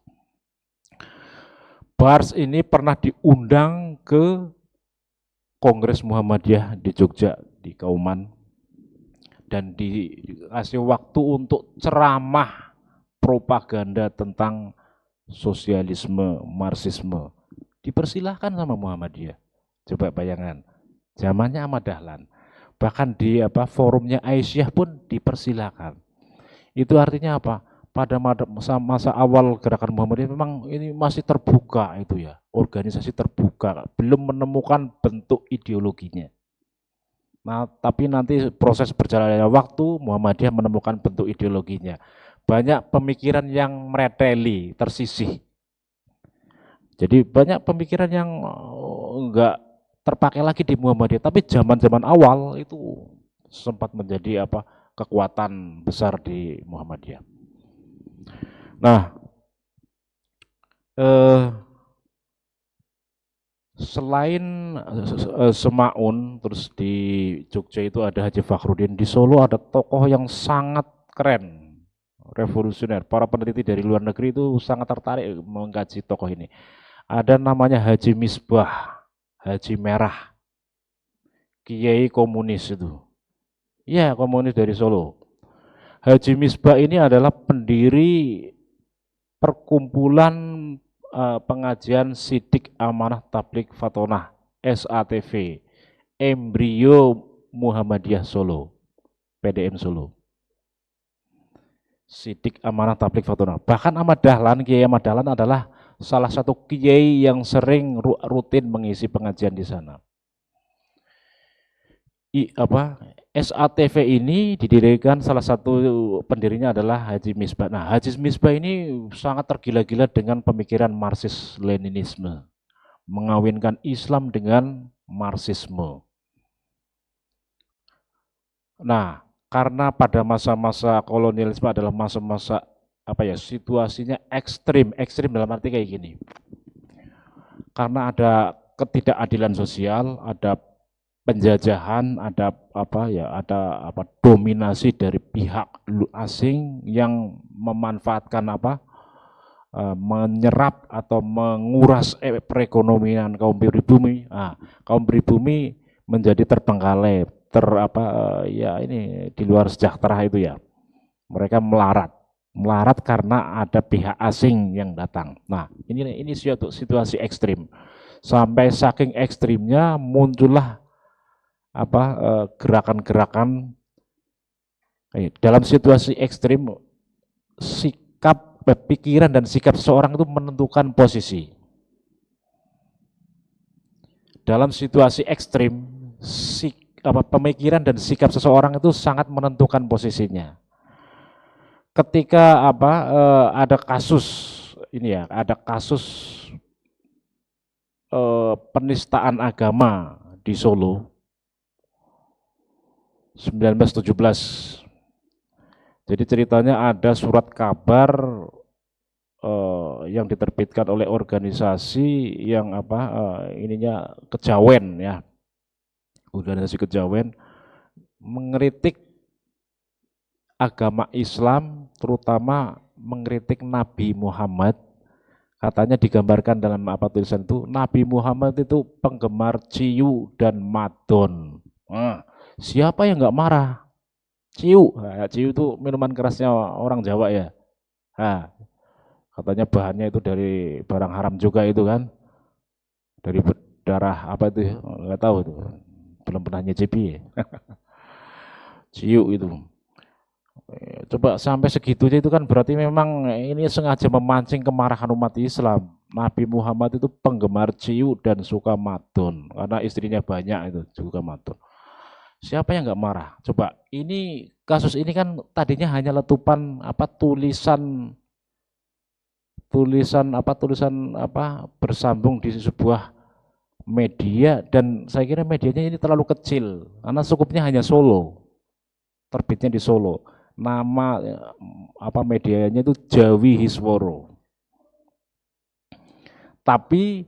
S2: Bars ini pernah diundang ke Kongres Muhammadiyah di Jogja, di Kauman, dan dikasih waktu untuk ceramah propaganda tentang sosialisme, marxisme. Dipersilahkan sama Muhammadiyah. Coba bayangkan, zamannya Ahmad Dahlan. Bahkan di forumnya Aisyah pun dipersilahkan. Itu artinya apa? Pada masa awal gerakan Muhammadiyah memang ini masih terbuka itu ya, organisasi terbuka, belum menemukan bentuk ideologinya. Nah, tapi nanti proses berjalannya waktu Muhammadiyah menemukan bentuk ideologinya. Banyak pemikiran yang mereteli, tersisih. Jadi banyak pemikiran yang enggak terpakai lagi di Muhammadiyah, tapi zaman-zaman awal itu sempat menjadi kekuatan besar di Muhammadiyah. Nah, selain Semaun, terus di Jogja itu ada Haji Fakhrudin, di Solo ada tokoh yang sangat keren, revolusioner. Para peneliti dari luar negeri itu sangat tertarik mengkaji tokoh ini. Ada namanya Haji Misbah, Haji Merah, kiai komunis itu. Iya, komunis dari Solo. Haji Misbah ini adalah pendiri perkumpulan pengajian Sidik Amanah Tabligh Fatonah, SATV, embrio Muhammadiyah Solo, PDM Solo. Sidik Amanah Tabligh Fatonah. Bahkan Ahmad Dahlan, Kiai Ahmad Dahlan adalah salah satu kiai yang sering rutin mengisi pengajian di sana. SATV ini didirikan, salah satu pendirinya adalah Haji Misbah. Nah, Haji Misbah ini sangat tergila-gila dengan pemikiran Marxis-Leninisme, mengawinkan Islam dengan Marxisme. Nah, karena pada masa-masa kolonialisme adalah masa-masa situasinya ekstrim dalam arti kayak gini. Karena ada ketidakadilan sosial, ada penjajahan, ada dominasi dari pihak asing yang memanfaatkan menyerap atau menguras perekonomian kaum pribumi. Nah, kaum pribumi menjadi terbengkalai, di luar sejahtera itu ya. Mereka melarat karena ada pihak asing yang datang. Nah, ini suatu situasi ekstrim. Sampai saking ekstrimnya muncullah gerakan-gerakan dalam situasi ekstrim, sikap, pikiran dan sikap seseorang itu menentukan posisi. Dalam situasi ekstrim, pemikiran dan sikap seseorang itu sangat menentukan posisinya. Ketika ada kasus penistaan agama di Solo 1917. Jadi ceritanya ada surat kabar yang diterbitkan oleh organisasi yang Kejawen ya. Organisasi Kejawen mengkritik agama Islam, terutama mengkritik Nabi Muhammad. Katanya digambarkan dalam tulisan itu, Nabi Muhammad itu penggemar ciu dan madon. Siapa yang nggak marah? Ciu itu minuman kerasnya orang Jawa ya. Katanya bahannya itu dari barang haram juga itu kan, dari darah nggak tahu itu, belum pernah nyicipi. Ciu itu. Coba sampai segitunya itu kan berarti memang ini sengaja memancing kemarahan umat Islam. Nabi Muhammad itu penggemar ciu dan suka madon karena istrinya banyak itu juga madon. Siapa yang nggak marah? Coba ini kasus ini kan tadinya hanya letupan apa tulisan apa bersambung di sebuah media, dan saya kira medianya ini terlalu kecil karena cukupnya hanya Solo, terbitnya di Solo. Nama apa medianya itu Jawi Hisworo. Tapi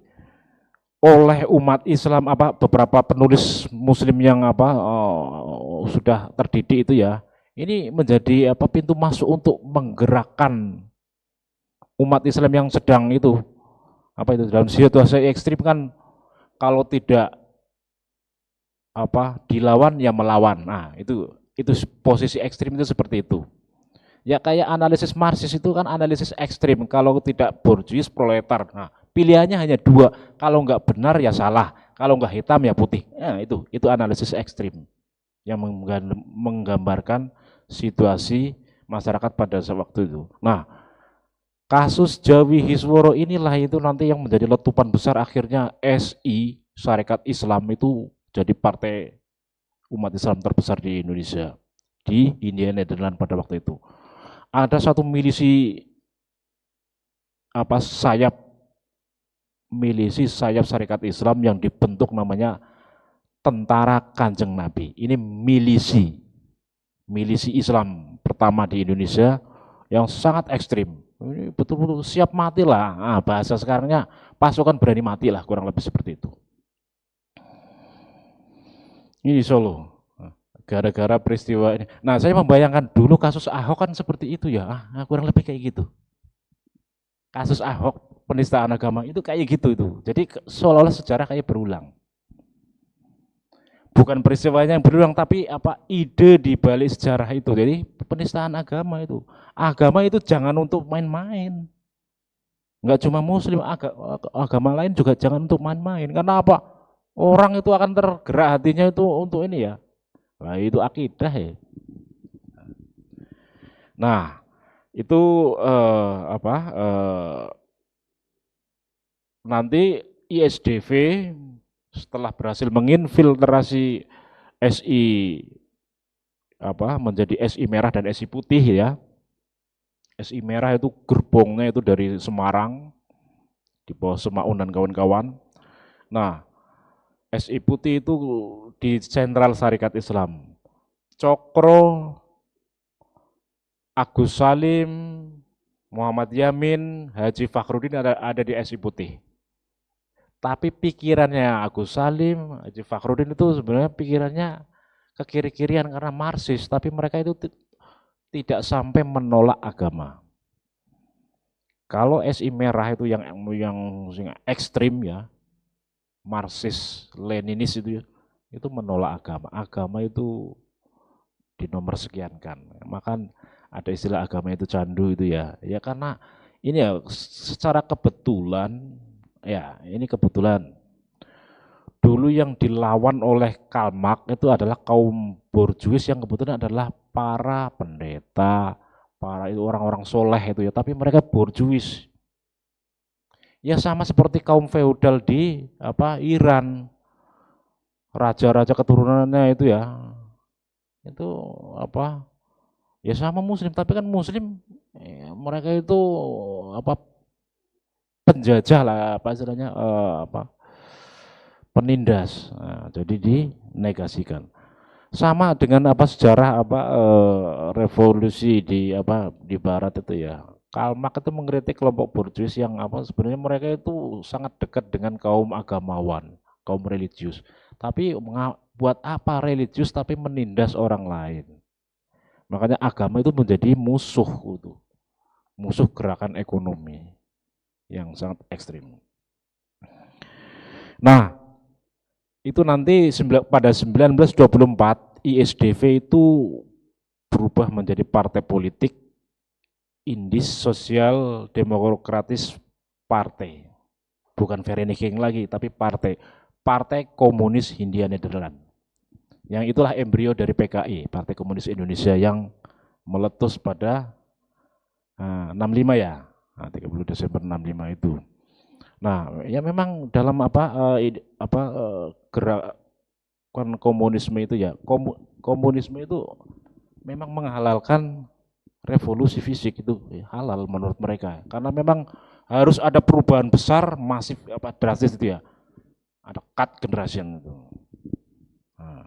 S2: oleh umat Islam apa beberapa penulis Muslim yang apa sudah terdidik itu ya, ini menjadi apa pintu masuk untuk menggerakkan umat Islam yang sedang itu apa itu dalam situasi ekstrim kan, kalau tidak apa dilawan ya melawan. Nah, itu posisi ekstrim itu seperti itu. Ya kayak analisis Marxis itu kan analisis ekstrim, kalau tidak borjuis proletar. Nah, pilihannya hanya dua, kalau nggak benar ya salah, kalau nggak hitam ya putih. Nah, itu analisis ekstrim yang menggambarkan situasi masyarakat pada waktu itu. Nah, kasus Jawi Hisworo inilah itu nanti yang menjadi letupan besar, akhirnya SI, Syarikat Islam itu jadi partai umat Islam terbesar di Indonesia, di India Nederland pada waktu itu. Ada satu milisi apa milisi sayap Syarikat Islam yang dibentuk namanya Tentara Kanjeng Nabi. Ini milisi Islam pertama di Indonesia yang sangat ekstrim. Ini betul-betul siap mati lah. Nah, bahasa sekarangnya pasukan berani mati lah, kurang lebih seperti itu. Ini di Solo. Gara-gara peristiwa ini. Nah, saya membayangkan dulu kasus Ahok kan seperti itu ya. Kurang lebih kayak gitu. Kasus Ahok penistaan agama itu kayak gitu itu. Jadi seolah-olah sejarah kayak berulang. Bukan peristiwanya yang berulang, tapi apa ide di balik sejarah itu. Jadi penistaan agama itu. Agama itu jangan untuk main-main. Enggak cuma Muslim, agama lain juga jangan untuk main-main. Karena apa? Orang itu akan tergerak hatinya itu untuk ini ya. Nah, itu akidah ya. Nah, itu nanti ISDV setelah berhasil menginfiltrasi SI menjadi SI merah dan SI putih ya. SI merah itu gerbongnya itu dari Semarang di bawah Semaun dan kawan-kawan. Nah, SI putih itu di Sentral Syarikat Islam. Cokro, Agus Salim, Muhammad Yamin, Haji Fakhrudin ada di SI putih. Tapi pikirannya Agus Salim, Haji Fakhrudin itu sebenarnya pikirannya ke kiri-kirian karena Marxis, tapi mereka itu tidak sampai menolak agama. Kalau SI merah itu yang ekstrim ya, Marxis, Leninis itu menolak agama. Agama itu di nomor sekian kan. Maka ada istilah agama itu candu itu ya. Ya karena ini ya secara kebetulan ya, ini kebetulan. Dulu yang dilawan oleh Karl Marx itu adalah kaum borjuis yang kebetulan adalah para pendeta, para itu orang-orang soleh itu ya, tapi mereka borjuis. Ya sama seperti kaum feodal di Iran. Raja-raja keturunannya itu ya. Itu ya sama Muslim, tapi kan Muslim mereka itu penjajah lah istilahnya penindas. Nah, jadi dinegasikan. Sama dengan sejarah revolusi di barat itu ya. Karl Marx itu mengkritik kelompok borjuis yang sebenarnya mereka itu sangat dekat dengan kaum agamawan, kaum religius. Tapi buat apa religius tapi menindas orang lain? Makanya agama itu menjadi musuh gerakan ekonomi yang sangat ekstrim. Nah, itu nanti pada 1924 ISDV itu berubah menjadi partai politik Indis Sosial Demokratis Partai. Bukan Vereniging lagi, tapi Partai Komunis Hindia Nederland. Yang itulah embrio dari PKI, Partai Komunis Indonesia, yang meletus pada 65 ya. 30 Desember 65 itu. Nah, ya memang dalam gerakan komunisme itu ya, komunisme itu memang menghalalkan revolusi fisik itu halal menurut mereka. Karena memang harus ada perubahan besar, masif, drastis itu ya. Ada cut generation itu. Nah,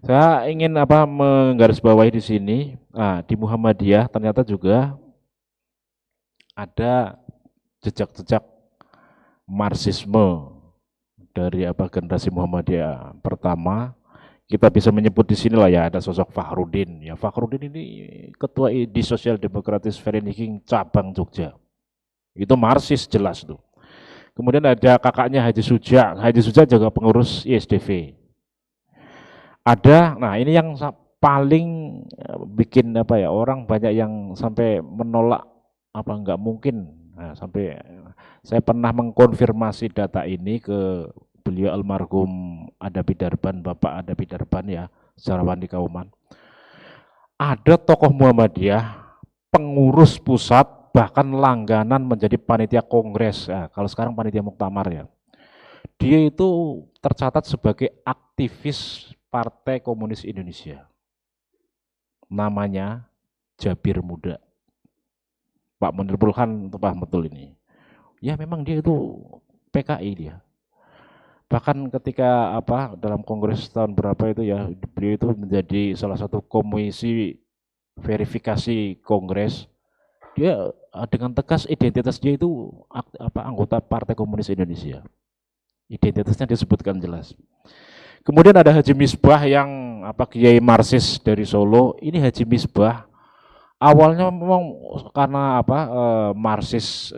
S2: saya ingin menggarisbawahi di sini. Nah, di Muhammadiyah ternyata juga ada jejak-jejak Marxisme dari generasi Muhammadiyah pertama. Kita bisa menyebut di sini lah ya, ada sosok Fakhrudin. Ya, Fakhrudin ini ketua di Social Democratic Vereniging cabang Jogja. Itu Marxis jelas tuh. Kemudian ada kakaknya Haji Suja. Haji Suja juga pengurus ISDV. Ada, nah ini yang paling bikin orang banyak yang sampai menolak nggak mungkin. Nah, sampai saya pernah mengkonfirmasi data ini ke beliau almarhum Adapi Darban, Bapak Adapi Darban ya, sejarawan di Kauman. Ada tokoh Muhammadiyah, pengurus pusat, bahkan langganan menjadi panitia kongres. Nah, kalau sekarang panitia muktamar ya. Dia itu tercatat sebagai aktivis Partai Komunis Indonesia. Namanya Jabir Muda. Pak Munir Burhan itu paham betul ini. Ya memang dia itu PKI dia. Bahkan ketika dalam kongres tahun berapa itu ya, beliau itu menjadi salah satu komisi verifikasi kongres. Dia dengan tegas identitas dia itu anggota Partai Komunis Indonesia. Identitasnya disebutkan jelas. Kemudian ada Haji Misbah yang Kiai Marxis dari Solo. Ini Haji Misbah awalnya memang karena Marxis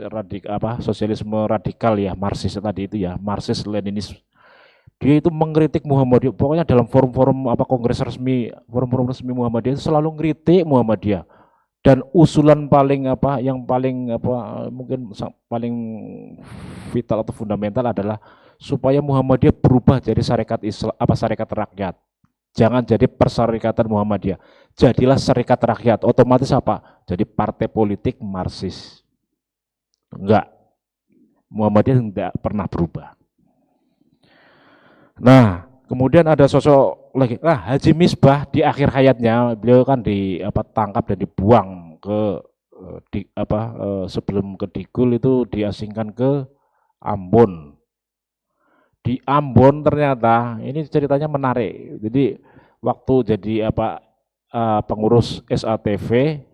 S2: sosialisme radikal ya, Marxis tadi itu ya, Marxis Leninis. Dia itu mengkritik Muhammadiyah. Pokoknya dalam forum-forum kongres resmi, forum-forum resmi Muhammadiyah itu selalu ngeritik Muhammadiyah. Dan usulan paling yang paling mungkin paling vital atau fundamental adalah supaya Muhammadiyah berubah jadi syarikat Islam, syarikat rakyat. Jangan jadi persyarikatan Muhammadiyah. Jadilah syarikat rakyat. Otomatis jadi partai politik Marxis. Enggak. Muhammadiyah enggak pernah berubah. Nah, kemudian ada sosok lagi. Haji Misbah di akhir hayatnya beliau kan tangkap dan dibuang ke sebelum ke Digul itu diasingkan ke Ambon. Di Ambon ternyata ini ceritanya menarik. Jadi waktu jadi pengurus SATV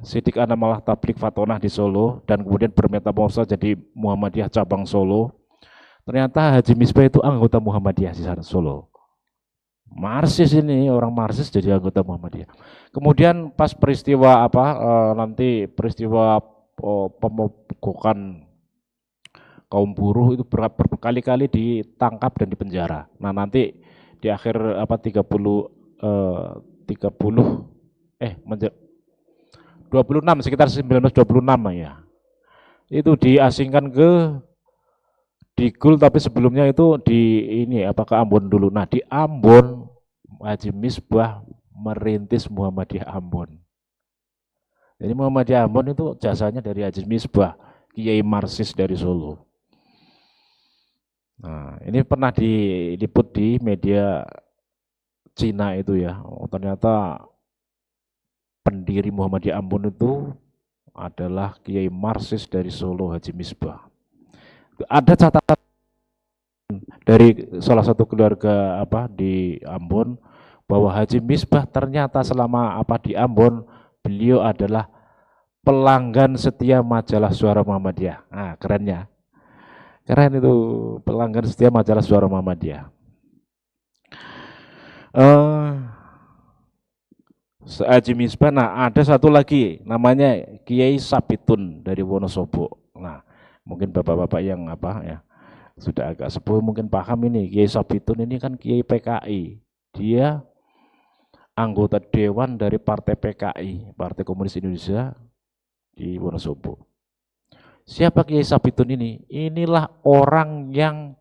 S2: Sidik Anamalah Tablik Fatonah di Solo dan kemudian bermetamorfosa jadi Muhammadiyah cabang Solo. Ternyata Haji Misbah itu anggota Muhammadiyah di Solo. Marxis ini, orang Marxis jadi anggota Muhammadiyah. Kemudian pas peristiwa nanti peristiwa pemogokan kaum buruh itu berkali-kali ditangkap dan dipenjara. Nah, nanti di akhir 26 sekitar 1926 ya. Itu diasingkan ke Digul, tapi sebelumnya itu ke Ambon dulu. Nah, di Ambon Haji Misbah merintis Muhammadiyah Ambon. Jadi Muhammadiyah Ambon itu jasanya dari Haji Misbah, Kiai Marxis dari Solo. Nah, ini pernah diliput di media Cina itu ya. Ternyata pendiri Muhammadiyah Ambon itu adalah Kiai Marxis dari Solo, Haji Misbah. Ada catatan dari salah satu keluarga di Ambon bahwa Haji Misbah ternyata selama di Ambon beliau adalah pelanggan setia majalah Suara Muhammadiyah. Nah, kerennya. Keren itu, pelanggan setia majalah Suara Muhammadiyah. Haji Misbah, nah ada satu lagi namanya Kiai Sabitun dari Wonosobo. Nah, mungkin bapak-bapak yang sudah agak sepuh mungkin paham ini. Kiai Sabitun ini kan Kiai PKI. Dia anggota dewan dari Partai PKI, Partai Komunis Indonesia di Wonosobo. Siapa Kiai Sabitun ini? Inilah orang yang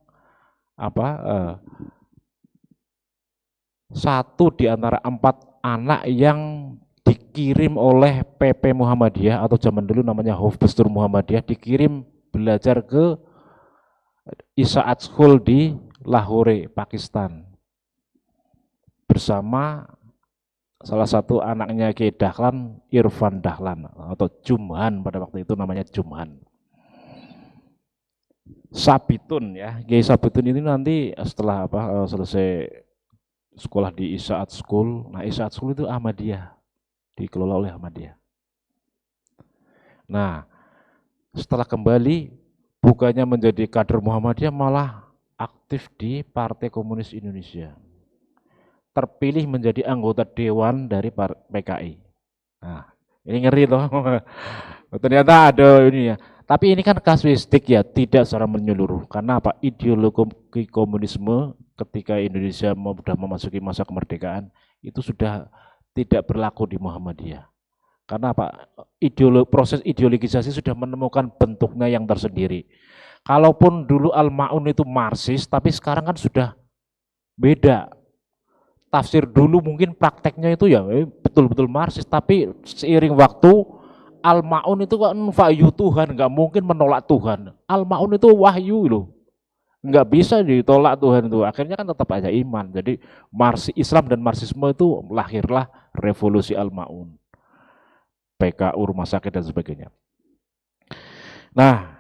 S2: satu di antara 4 anak yang dikirim oleh PP Muhammadiyah atau zaman dulu namanya Hofdustur Muhammadiyah, dikirim belajar ke Isaat School di Lahore, Pakistan. Bersama salah satu anaknya Kiai Dahlan, Irfan Dahlan atau Jumhan, pada waktu itu namanya Jumhan. Sabitun ya, Kiai Sabitun ini nanti setelah selesai sekolah di Isaat School. Nah, Isaat School itu Ahmadiyah, dikelola oleh Ahmadiyah. Nah, setelah kembali bukannya menjadi kader Muhammadiyah, malah aktif di Partai Komunis Indonesia. Terpilih menjadi anggota dewan dari PKI. Nah, ini ngeri loh. Ternyata ada ini ya. Tapi ini kan kasuistik ya, tidak secara menyeluruh. Karena apa? Ideologi komunisme ketika Indonesia sudah memasuki masa kemerdekaan itu sudah tidak berlaku di Muhammadiyah. Karena apa? Proses ideologisasi sudah menemukan bentuknya yang tersendiri. Kalaupun dulu Al-Ma'un itu Marxis, tapi sekarang kan sudah beda. Tafsir dulu mungkin prakteknya itu ya betul-betul Marxis, tapi seiring waktu Al-Ma'un itu kan wahyu Tuhan, nggak mungkin menolak Tuhan. Al-Ma'un itu wahyu loh, nggak bisa ditolak Tuhan itu. Akhirnya kan tetap aja iman. Jadi Islam dan Marxisme itu lahirlah revolusi Al-Ma'un, PKU, rumah sakit dan sebagainya. Nah,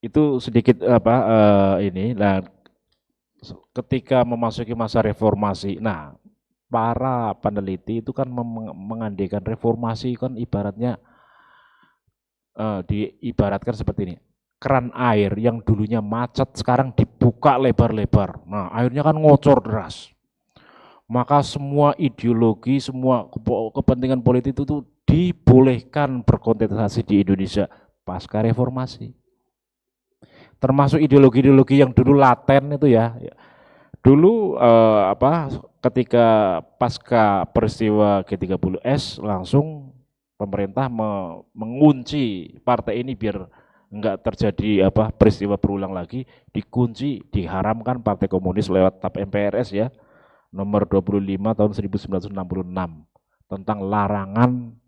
S2: itu sedikit ini. Nah, ketika memasuki masa reformasi, nah para peneliti itu kan mengandaikan reformasi kan ibaratnya diibaratkan seperti ini. Keran air yang dulunya macet sekarang dibuka lebar-lebar. Nah, airnya kan ngocor deras. Maka semua ideologi, semua kepentingan politik itu dibolehkan berkontestasi di Indonesia pasca reformasi. Termasuk ideologi-ideologi yang dulu laten itu ya. Dulu ketika pasca peristiwa G30S langsung pemerintah mengunci partai ini biar enggak terjadi peristiwa berulang lagi, dikunci, diharamkan Partai Komunis lewat TAP MPRS ya, nomor 25 tahun 1966 tentang larangan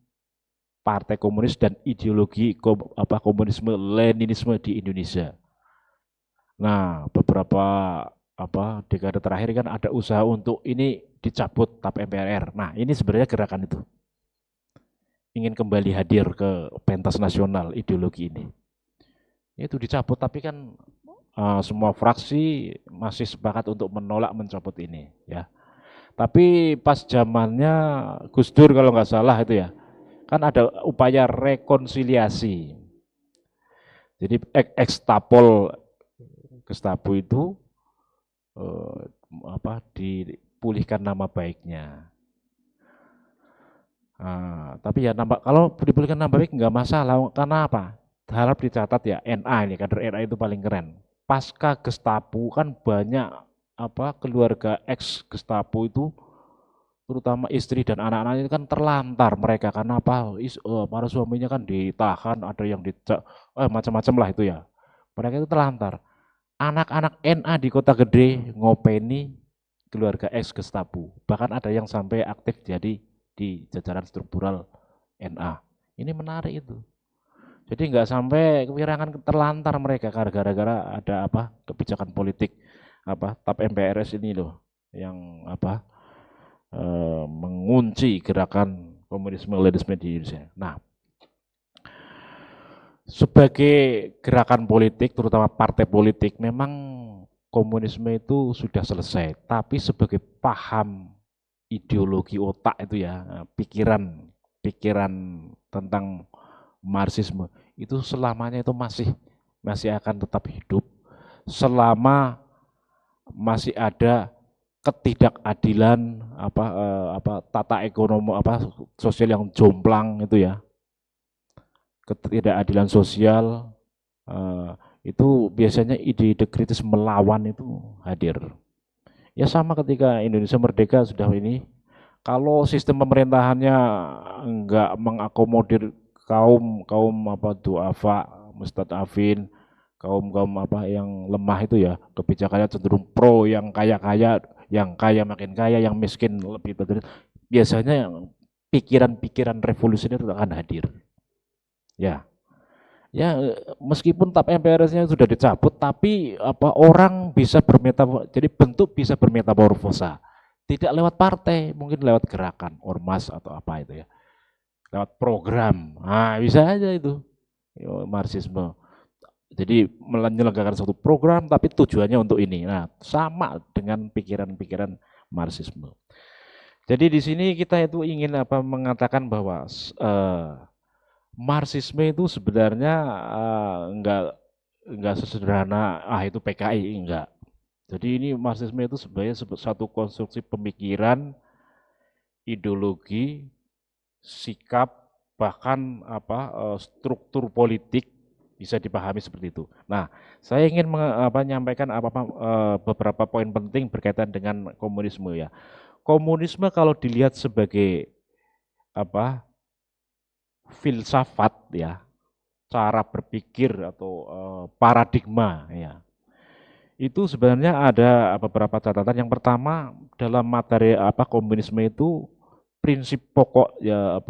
S2: Partai Komunis dan ideologi komunisme Leninisme di Indonesia. Nah, beberapa dekade terakhir kan ada usaha untuk ini dicabut TAP MPR. Nah, ini sebenarnya gerakan itu ingin kembali hadir ke pentas nasional ideologi ini. Itu dicabut, tapi kan semua fraksi masih sepakat untuk menolak mencabut ini ya. Tapi pas zamannya Gus Dur kalau nggak salah itu ya, kan ada upaya rekonsiliasi. Jadi Gestapo itu dipulihkan nama baiknya. Tapi ya kalau dipulihkan nama baik nggak masalah, karena apa? Harap dicatat ya, NA ini, kader NA itu paling keren. Pasca Gestapo kan banyak keluarga ex Gestapo itu, terutama istri dan anak-anaknya kan terlantar mereka karena para suaminya kan ditahan, ada yang macam-macam lah itu ya. Mereka itu terlantar. Anak-anak NA di kota gede ngopeni keluarga ex Gestapo. Bahkan ada yang sampai aktif jadi di jajaran struktural NA. Ini menarik itu. Jadi nggak sampai kewirangan terlantar mereka gara-gara ada kebijakan politik TAP MPRS ini loh yang mengunci gerakan komunisme Leninisme di Indonesia. Nah, sebagai gerakan politik, terutama partai politik, memang komunisme itu sudah selesai. Tapi sebagai paham ideologi otak itu ya, pikiran tentang Marxisme itu selamanya itu masih akan tetap hidup selama masih ada ketidakadilan tata ekonomi sosial yang jomplang itu ya. Ketidakadilan sosial itu biasanya ide-ide kritis melawan itu hadir. Ya sama ketika Indonesia merdeka sudah ini, kalau sistem pemerintahannya enggak mengakomodir kaum duafa, mustadafin, kaum yang lemah itu ya, kebijakannya cenderung pro yang kaya-kaya, yang kaya makin kaya, yang miskin lebih terdesak. Biasanya pikiran-pikiran revolusioner itu akan hadir. Ya, meskipun TAP MPRS-nya sudah dicabut, tapi orang bisa jadi bentuk bisa bermetamorfosa. Tidak lewat partai, mungkin lewat gerakan, ormas atau apa itu ya. Lewat program. Nah, bisa aja itu. Marxisme. Jadi menyelenggarakan satu program tapi tujuannya untuk ini. Nah, sama dengan pikiran-pikiran Marxisme. Jadi di sini kita itu ingin mengatakan bahwa Marxisme itu sebenarnya enggak sesederhana itu PKI, enggak. Jadi ini Marxisme itu sebenarnya satu konstruksi pemikiran, ideologi, sikap, bahkan struktur politik bisa dipahami seperti itu. Nah, saya ingin menyampaikan beberapa poin penting berkaitan dengan komunisme ya. Komunisme kalau dilihat sebagai filsafat ya, cara berpikir atau paradigma ya. Itu sebenarnya ada beberapa catatan. Yang pertama, dalam materi komunisme itu prinsip pokok ya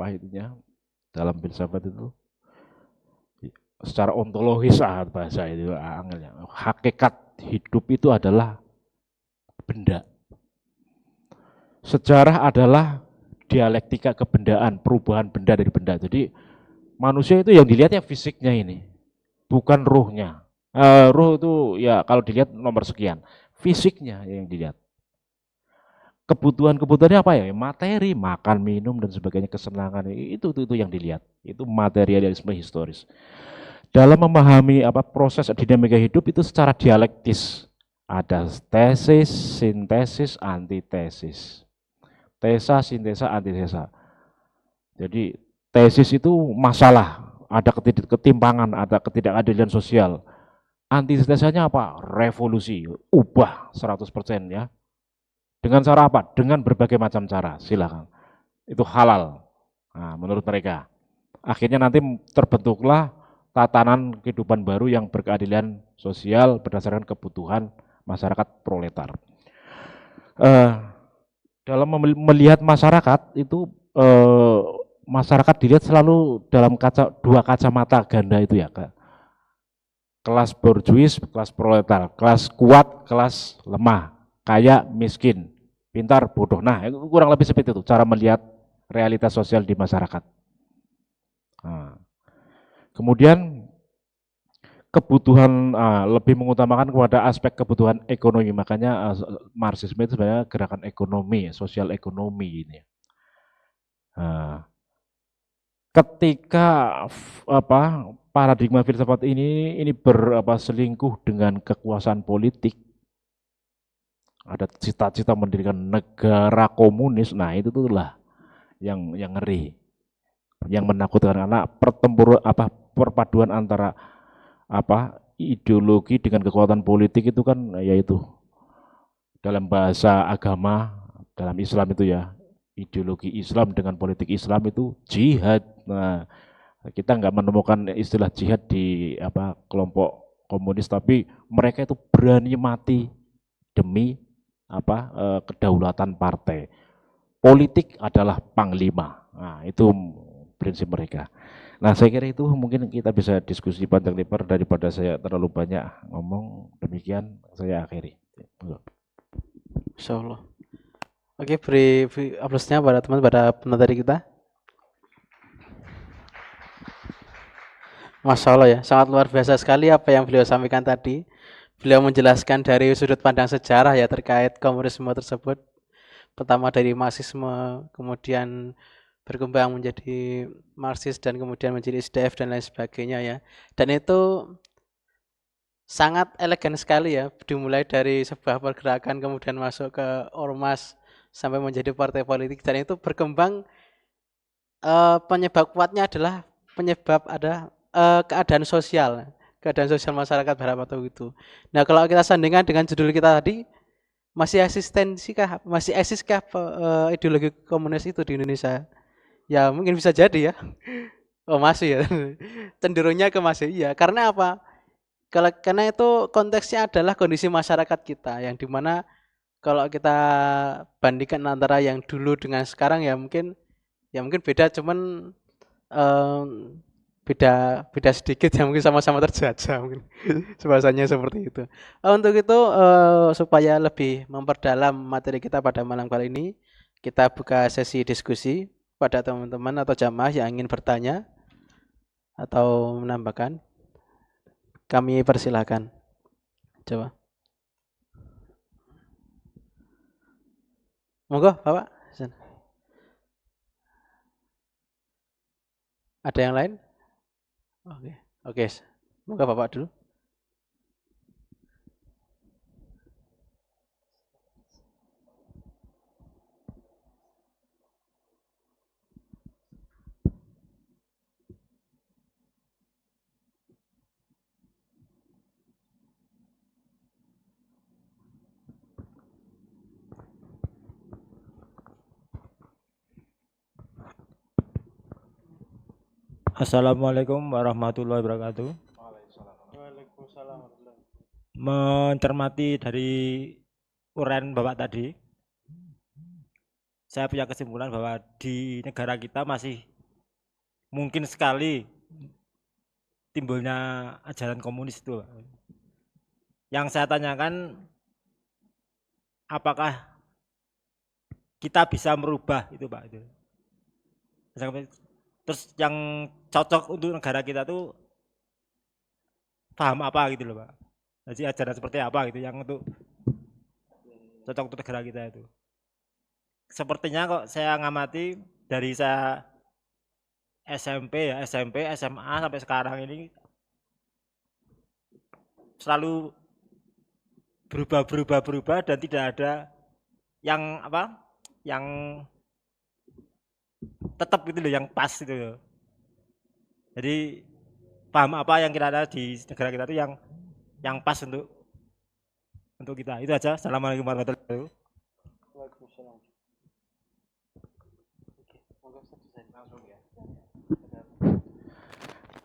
S2: itunya dalam filsafat itu secara ontologis bahasa itu angelnya. Hakikat hidup itu adalah benda. Sejarah adalah dialektika kebendaan, perubahan benda dari benda. Jadi manusia itu yang dilihat ya fisiknya ini, bukan ruhnya. Ruh itu ya kalau dilihat nomor sekian, fisiknya yang dilihat. Kebutuhannya apa ya? Materi, makan, minum dan sebagainya, kesenangan itu yang dilihat. Itu materialisme historis. Dalam memahami proses dinamika hidup itu secara dialektis. Ada tesis, sintesis, antitesis. Tesa, sintesa, antitesa. Jadi tesis itu masalah, ada ketimpangan, ada ketidakadilan sosial. Antitesanya apa? Revolusi, ubah 100% ya. Dengan cara apa? Dengan berbagai macam cara, silakan. Itu halal, nah, menurut mereka. Akhirnya nanti terbentuklah tatanan kehidupan baru yang berkeadilan sosial berdasarkan kebutuhan masyarakat proletar. Dalam melihat masyarakat itu masyarakat dilihat selalu dalam dua kacamata ganda itu ya, kelas borjuis, kelas proletar, kelas kuat, kelas lemah, kaya, miskin, pintar, bodoh. Nah, itu kurang lebih seperti itu cara melihat realitas sosial di masyarakat. Nah, kemudian kebutuhan lebih mengutamakan kepada aspek kebutuhan ekonomi, makanya Marxisme itu sebenarnya gerakan ekonomi, sosial ekonomi ini. Nah, ketika paradigma filsafat ini selingkuh dengan kekuasaan politik, ada cita-cita mendirikan negara komunis, nah itu itulah yang ngeri, yang menakutkan karena perpaduan antara ideologi dengan kekuatan politik itu kan yaitu dalam bahasa agama, dalam Islam itu ya, ideologi Islam dengan politik Islam itu jihad. Nah, kita nggak menemukan istilah jihad di kelompok komunis, tapi mereka itu berani mati demi kedaulatan partai. Politik adalah panglima. Nah, itu prinsip mereka. Nah, saya kira itu mungkin kita bisa diskusi panjang lebar daripada saya terlalu banyak ngomong. Demikian saya akhiri.
S1: Insyaallah. Oke, beri aplausnya pada pemateri kita. Masya Allah ya, sangat luar biasa sekali apa yang beliau sampaikan tadi. Beliau menjelaskan dari sudut pandang sejarah ya terkait komunisme tersebut. Pertama dari Marxisme, kemudian berkembang menjadi Marxis dan kemudian menjadi SDF dan lain sebagainya ya. Dan itu sangat elegan sekali ya, dimulai dari sebuah pergerakan kemudian masuk ke ormas sampai menjadi partai politik dan itu berkembang penyebab kuatnya adalah penyebab ada keadaan sosial masyarakat pada waktu itu. Nah, kalau kita sandingkan dengan judul kita tadi, masih eksiskah ideologi komunis itu di Indonesia? Ya mungkin bisa jadi ya. Oh masih ya, cenderungnya ke masih iya. Karena apa? Karena itu konteksnya adalah kondisi masyarakat kita yang dimana kalau kita bandingkan antara yang dulu dengan sekarang ya mungkin beda, cuman beda beda sedikit ya, mungkin sama-sama terjajah mungkin bahasanya seperti itu. Untuk itu supaya lebih memperdalam materi kita pada malam kali ini, kita buka sesi diskusi pada teman-teman atau jamaah yang ingin bertanya atau menambahkan. Kami persilahkan. Coba. Monggo, Bapak. Ada yang lain? Oke. Oke. Monggo Bapak dulu.
S3: Assalamualaikum warahmatullahi wabarakatuh. Mencermati dari uraian Bapak tadi, saya punya kesimpulan bahwa di negara kita masih mungkin sekali timbulnya ajaran komunis itu. Yang saya tanyakan, apakah kita bisa merubah itu, Pak? Itu. Terus yang cocok untuk negara kita tuh paham apa gitu loh, Pak? Jadi ajaran seperti apa gitu yang untuk cocok untuk negara kita itu. Sepertinya kok saya ngamati dari saya SMP, SMA sampai sekarang ini selalu berubah dan tidak ada yang apa? Yang tetap gitu loh, yang pas gitu loh. Jadi paham apa yang kita ada di negara kita itu yang pas untuk kita. Itu aja. Assalamualaikum warahmatullahi wabarakatuh.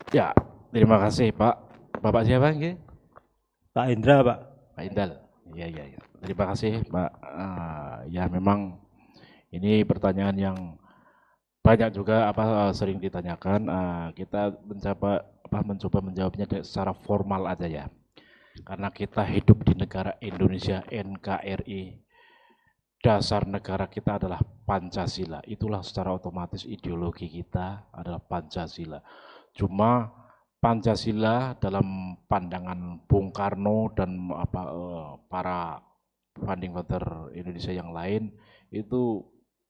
S2: Ya, terima kasih Pak. Bapak siapa nggih?
S3: Pak Indra, Pak.
S2: Pak Indal. Iya, iya, iya. Terima kasih Pak. Ya memang ini pertanyaan yang banyak juga sering ditanyakan. Kita mencoba menjawabnya secara formal aja ya. Karena kita hidup di negara Indonesia NKRI. Dasar negara kita adalah Pancasila. Itulah secara otomatis ideologi kita adalah Pancasila. Cuma Pancasila dalam pandangan Bung Karno dan para founding father Indonesia yang lain itu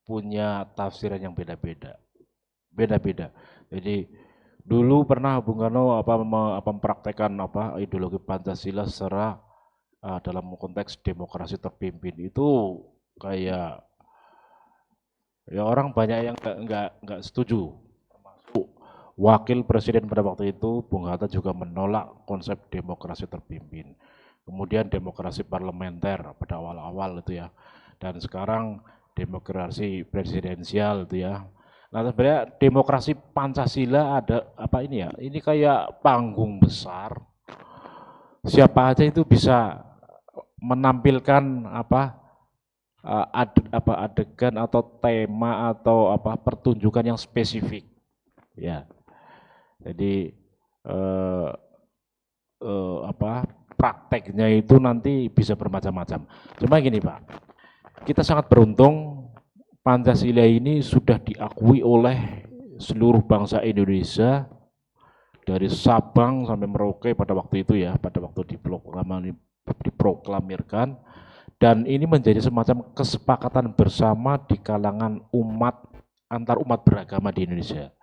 S2: punya tafsiran yang beda-beda. Beda-beda. Jadi dulu pernah Bung Karno mempraktekkan ideologi Pancasila secara dalam konteks demokrasi terpimpin. Itu kayak ya orang banyak yang nggak setuju. Termasuk wakil presiden pada waktu itu Bung Hatta juga menolak konsep demokrasi terpimpin. Kemudian demokrasi parlementer pada awal-awal itu ya. Dan sekarang demokrasi presidensial itu ya. Nah sebenarnya demokrasi Pancasila ada apa ini ya? Ini kayak panggung besar. Siapa aja itu bisa menampilkan adegan atau tema atau pertunjukan yang spesifik ya. Jadi prakteknya itu nanti bisa bermacam-macam. Cuma gini Pak, kita sangat beruntung Pancasila ini sudah diakui oleh seluruh bangsa Indonesia dari Sabang sampai Merauke pada waktu itu ya, pada waktu diproklamirkan. Dan ini menjadi semacam kesepakatan bersama di kalangan antar umat beragama di Indonesia.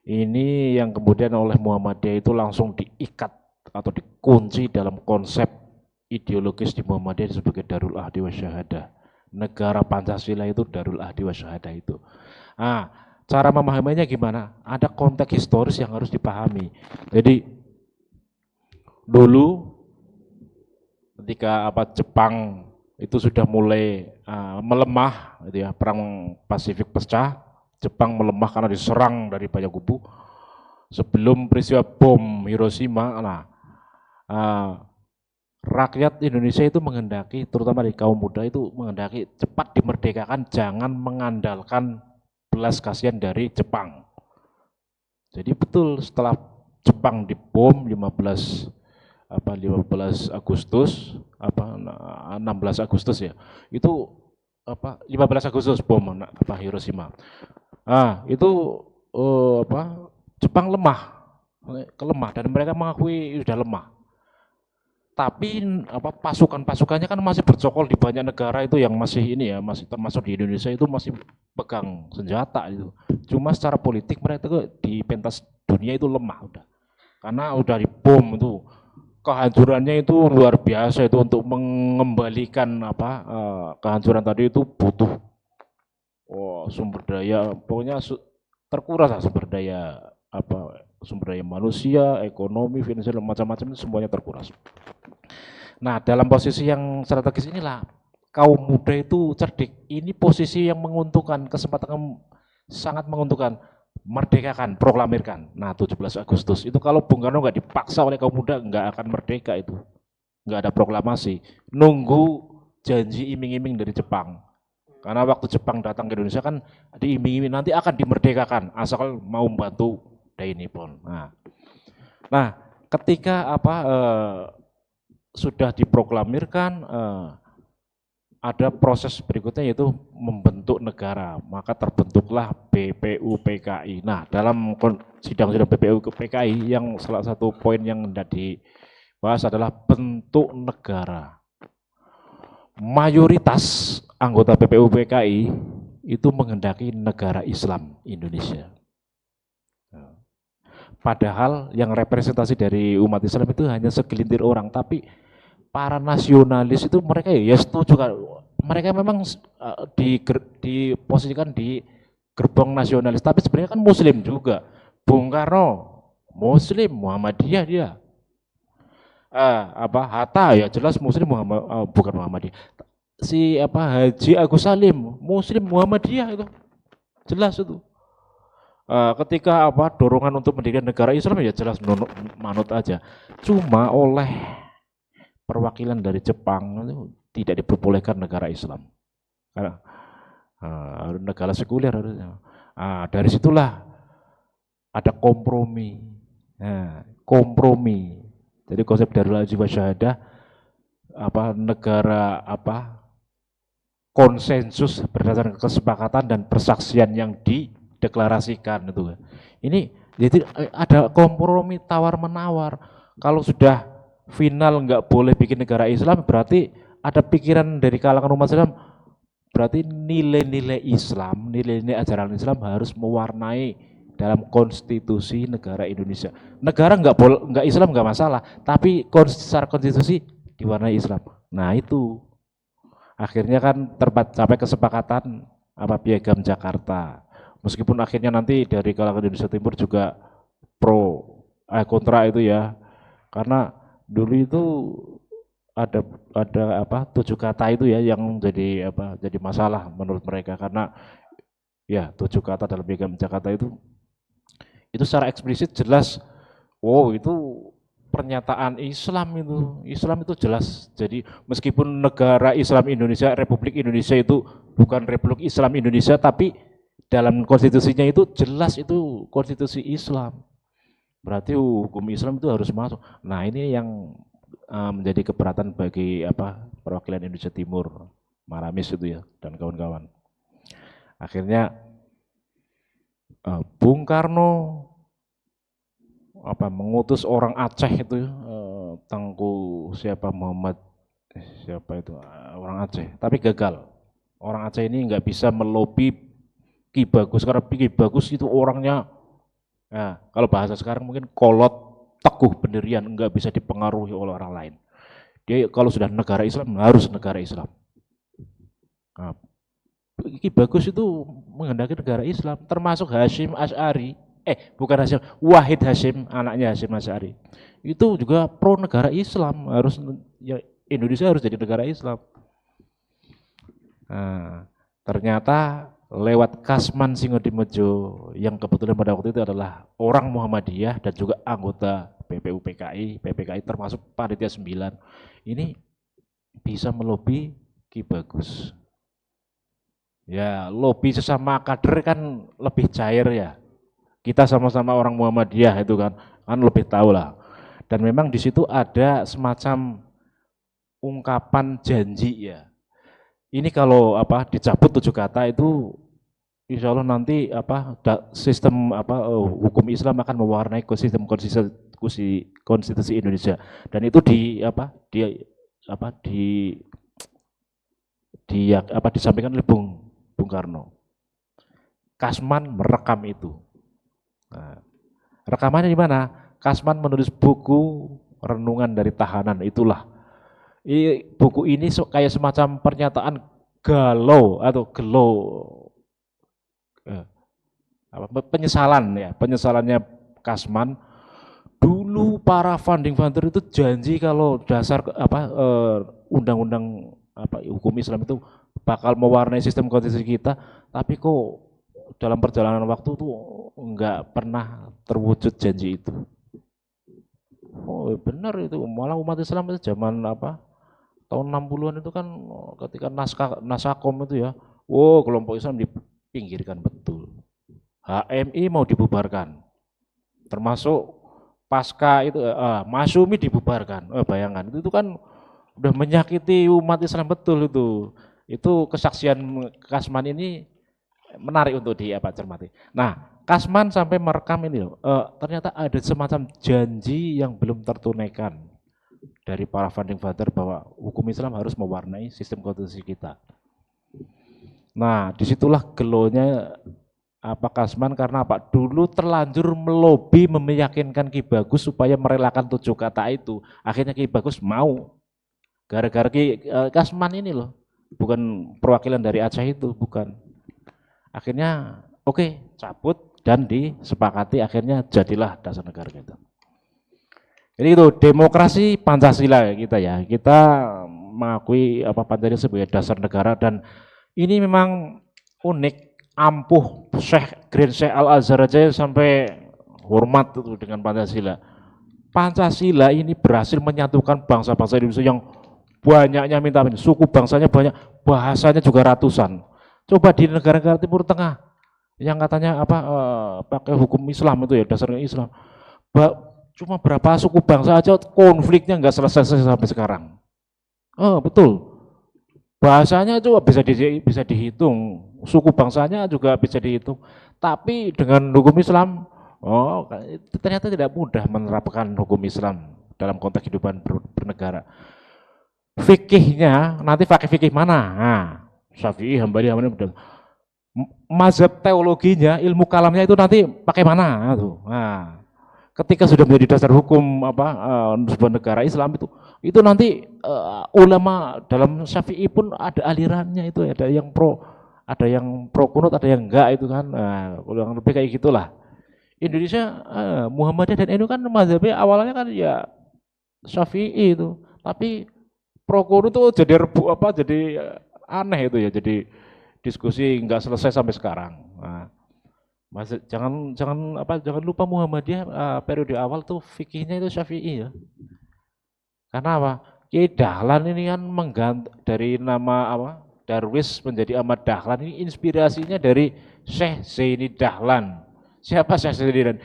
S2: Ini yang kemudian oleh Muhammadiyah itu langsung diikat atau dikunci dalam konsep ideologis di Muhammadiyah sebagai Darul Ahdi wa Syahadah. Negara Pancasila itu Darul Ahdi wa Syahadah itu. Cara memahaminya gimana? Ada konteks historis yang harus dipahami. Jadi dulu ketika Jepang itu sudah mulai melemah gitu ya, perang Pasifik pecah, Jepang melemah karena diserang dari banyak kubu. Sebelum peristiwa bom Hiroshima, rakyat Indonesia itu menghendaki, terutama di kaum muda itu menghendaki cepat dimerdekakan, jangan mengandalkan belas kasihan dari Jepang. Jadi betul setelah Jepang dibom 15 Agustus 16 Agustus ya. Itu 15 Agustus bom Hiroshima. Ah, itu Jepang kelemah dan mereka mengakui sudah lemah. Tapi pasukan-pasukannya kan masih bercokol di banyak negara itu yang masih masih termasuk di Indonesia itu masih pegang senjata itu. Cuma secara politik mereka itu di pentas dunia itu lemah udah. Karena udah dibom itu. Kehancurannya itu luar biasa itu untuk mengembalikan kehancuran tadi itu butuh sumber daya pokoknya terkuras lah sumber daya manusia, ekonomi, finansial macam-macam itu semuanya terkuras. Nah, dalam posisi yang strategis inilah kaum muda itu cerdik. Ini posisi yang menguntungkan, kesempatan sangat menguntungkan. Merdekakan, proklamirkan. Nah, 17 Agustus itu kalau Bung Karno nggak dipaksa oleh kaum muda nggak akan merdeka itu. Nggak ada proklamasi. Nunggu janji iming-iming dari Jepang. Karena waktu Jepang datang ke Indonesia kan diiming-iming nanti akan dimerdekakan asal mau membantu Dai Nippon. Nah, ketika sudah diproklamirkan ada proses berikutnya yaitu membentuk negara, maka terbentuklah BPUPKI. Nah, dalam sidang BPUPKI yang salah satu poin yang tidak dibahas adalah bentuk negara. Mayoritas anggota BPUPKI itu menghendaki negara Islam Indonesia. Padahal yang representasi dari umat Islam itu hanya segelintir orang, tapi para nasionalis itu mereka ya setuju kan, mereka memang diposisikan di gerbong nasionalis, tapi sebenarnya kan Muslim juga. Bung Karno Muslim, Muhammadiyah dia. Hatta ya jelas Muslim bukan Muhammadiyah. Si Haji Agus Salim Muslim Muhammadiyah itu jelas itu. Ketika dorongan untuk mendirikan negara Islam ya jelas manut aja. Cuma oleh perwakilan dari Jepang itu tidak diperbolehkan negara Islam karena negara sekuler harusnya. Dari situlah ada kompromi. Kompromi. Jadi konsep Darul Aji wa Syahadah negara konsensus berdasarkan kesepakatan dan persaksian yang dideklarasikan itu. Ini jadi ada kompromi tawar menawar. Kalau sudah final nggak boleh bikin negara Islam, berarti ada pikiran dari kalangan umat Islam, berarti nilai-nilai Islam, nilai-nilai ajaran Islam harus mewarnai dalam konstitusi negara Indonesia. Negara nggak Islam nggak masalah, tapi secara konstitusi diwarnai Islam. Nah itu akhirnya kan tercapai kesepakatan Piagam Jakarta. Meskipun akhirnya nanti dari kalangan Indonesia Timur juga kontra itu ya, karena dulu itu ada 7 kata itu ya yang jadi masalah menurut mereka, karena ya 7 kata dalam Piagam Jakarta itu secara eksplisit jelas itu pernyataan Islam itu jelas. Jadi meskipun negara Islam Indonesia, Republik Indonesia itu bukan Republik Islam Indonesia, tapi dalam konstitusinya itu jelas itu konstitusi Islam. Berarti hukum Islam itu harus masuk. Nah ini yang menjadi keberatan bagi perwakilan Indonesia Timur, Maramis itu ya dan kawan-kawan. Akhirnya Bung Karno mengutus orang Aceh itu Tengku orang Aceh, tapi gagal. Orang Aceh ini nggak bisa melobi Ki Bagus karena Ki Bagus itu orangnya, kalau bahasa sekarang mungkin kolot, teguh pendirian, nggak bisa dipengaruhi oleh orang lain. Dia kalau sudah negara Islam harus negara Islam. Ki Bagus itu menghendaki negara Islam, termasuk Hasyim Asy'ari. Bukan Hasyim, Wahid Hasyim, anaknya Hasyim Asy'ari. Itu juga pro negara Islam, Indonesia harus jadi negara Islam. Ternyata lewat Kasman Singodimedjo yang kebetulan pada waktu itu adalah orang Muhammadiyah dan juga anggota PPKI termasuk panitia 9, ini bisa melobi Ki Bagus. Ya, lobi sesama kader kan lebih cair ya. Kita sama-sama orang Muhammadiyah itu kan lebih tahu lah. Dan memang di situ ada semacam ungkapan janji ya. Ini kalau dicabut 7 kata itu insya Allah nanti sistem hukum Islam akan mewarnai sistem konstitusi Indonesia, dan itu disampaikan oleh Bung Karno. Kasman merekam itu. Nah, rekamannya di mana? Kasman menulis buku Renungan dari Tahanan, itulah. Buku ini kayak semacam pernyataan galau atau gelo penyesalannya Kasman. Dulu para founding father itu janji kalau dasar undang-undang hukum Islam itu bakal mewarnai sistem konstitusi kita, tapi kok dalam perjalanan waktu tuh enggak pernah terwujud janji itu. Oh benar itu, malah umat Islam itu zaman tahun 60-an itu kan ketika Nasakom itu ya, kelompok Islam dipinggirkan betul. HMI mau dibubarkan, termasuk pasca itu Masyumi dibubarkan. Bayangkan itu kan udah menyakiti umat Islam betul itu. Itu kesaksian Kasman ini menarik untuk cermati. Nah, Kasman sampai merekam ini loh. Ternyata ada semacam janji yang belum tertunaikan dari para founding father bahwa hukum Islam harus mewarnai sistem konstitusi kita. Nah, disitulah gelonya Kasman, karena dulu terlanjur melobi meyakinkan Ki Bagus supaya merelakan 7 kata itu. Akhirnya Ki Bagus mau. Gara-gara Kasman ini loh, bukan perwakilan dari Aceh itu, bukan. Akhirnya cabut dan disepakati, akhirnya jadilah dasar negara kita. Jadi itu demokrasi Pancasila kita ya. Kita mengakui Pancasila sebagai dasar negara, dan ini memang unik. Ampuh Grand Syekh Al-Azhar aja sampai hormat itu dengan Pancasila. Pancasila ini berhasil menyatukan bangsa-bangsa Indonesia yang banyaknya minta suku bangsanya banyak, bahasanya juga ratusan. Coba di negara-negara Timur Tengah yang katanya pakai hukum Islam itu ya, dasarnya Islam. Cuma berapa suku bangsa aja konfliknya nggak selesai sampai sekarang. Betul. Bahasanya itu bisa dihitung, suku bangsanya juga bisa dihitung. Tapi dengan hukum Islam, ternyata tidak mudah menerapkan hukum Islam dalam konteks kehidupan bernegara. Fikihnya nanti pakai fikih mana? Syafi'i, Hambali, mazhab teologinya, ilmu kalamnya itu nanti pakai mana? Ketika sudah menjadi dasar hukum sebuah negara Islam itu nanti ulama dalam Syafi'i pun ada alirannya, itu ada yang pro kunut, ada yang enggak itu kan. Kurang lebih kayak gitulah. Indonesia Muhammadiyah dan NU kan mazhabnya awalnya kan ya Syafi'i itu, tapi pro kunut itu jadi jadi aneh itu ya, jadi diskusi enggak selesai sampai sekarang. Jangan lupa Muhammadiyah periode awal tuh fikihnya itu Syafi'i ya. Karena Kiai Dahlan ini kan mengganti dari nama Darwis menjadi Ahmad Dahlan, ini inspirasinya dari Syekh Zaini Dahlan. Siapa Syekh Zaini Dahlan?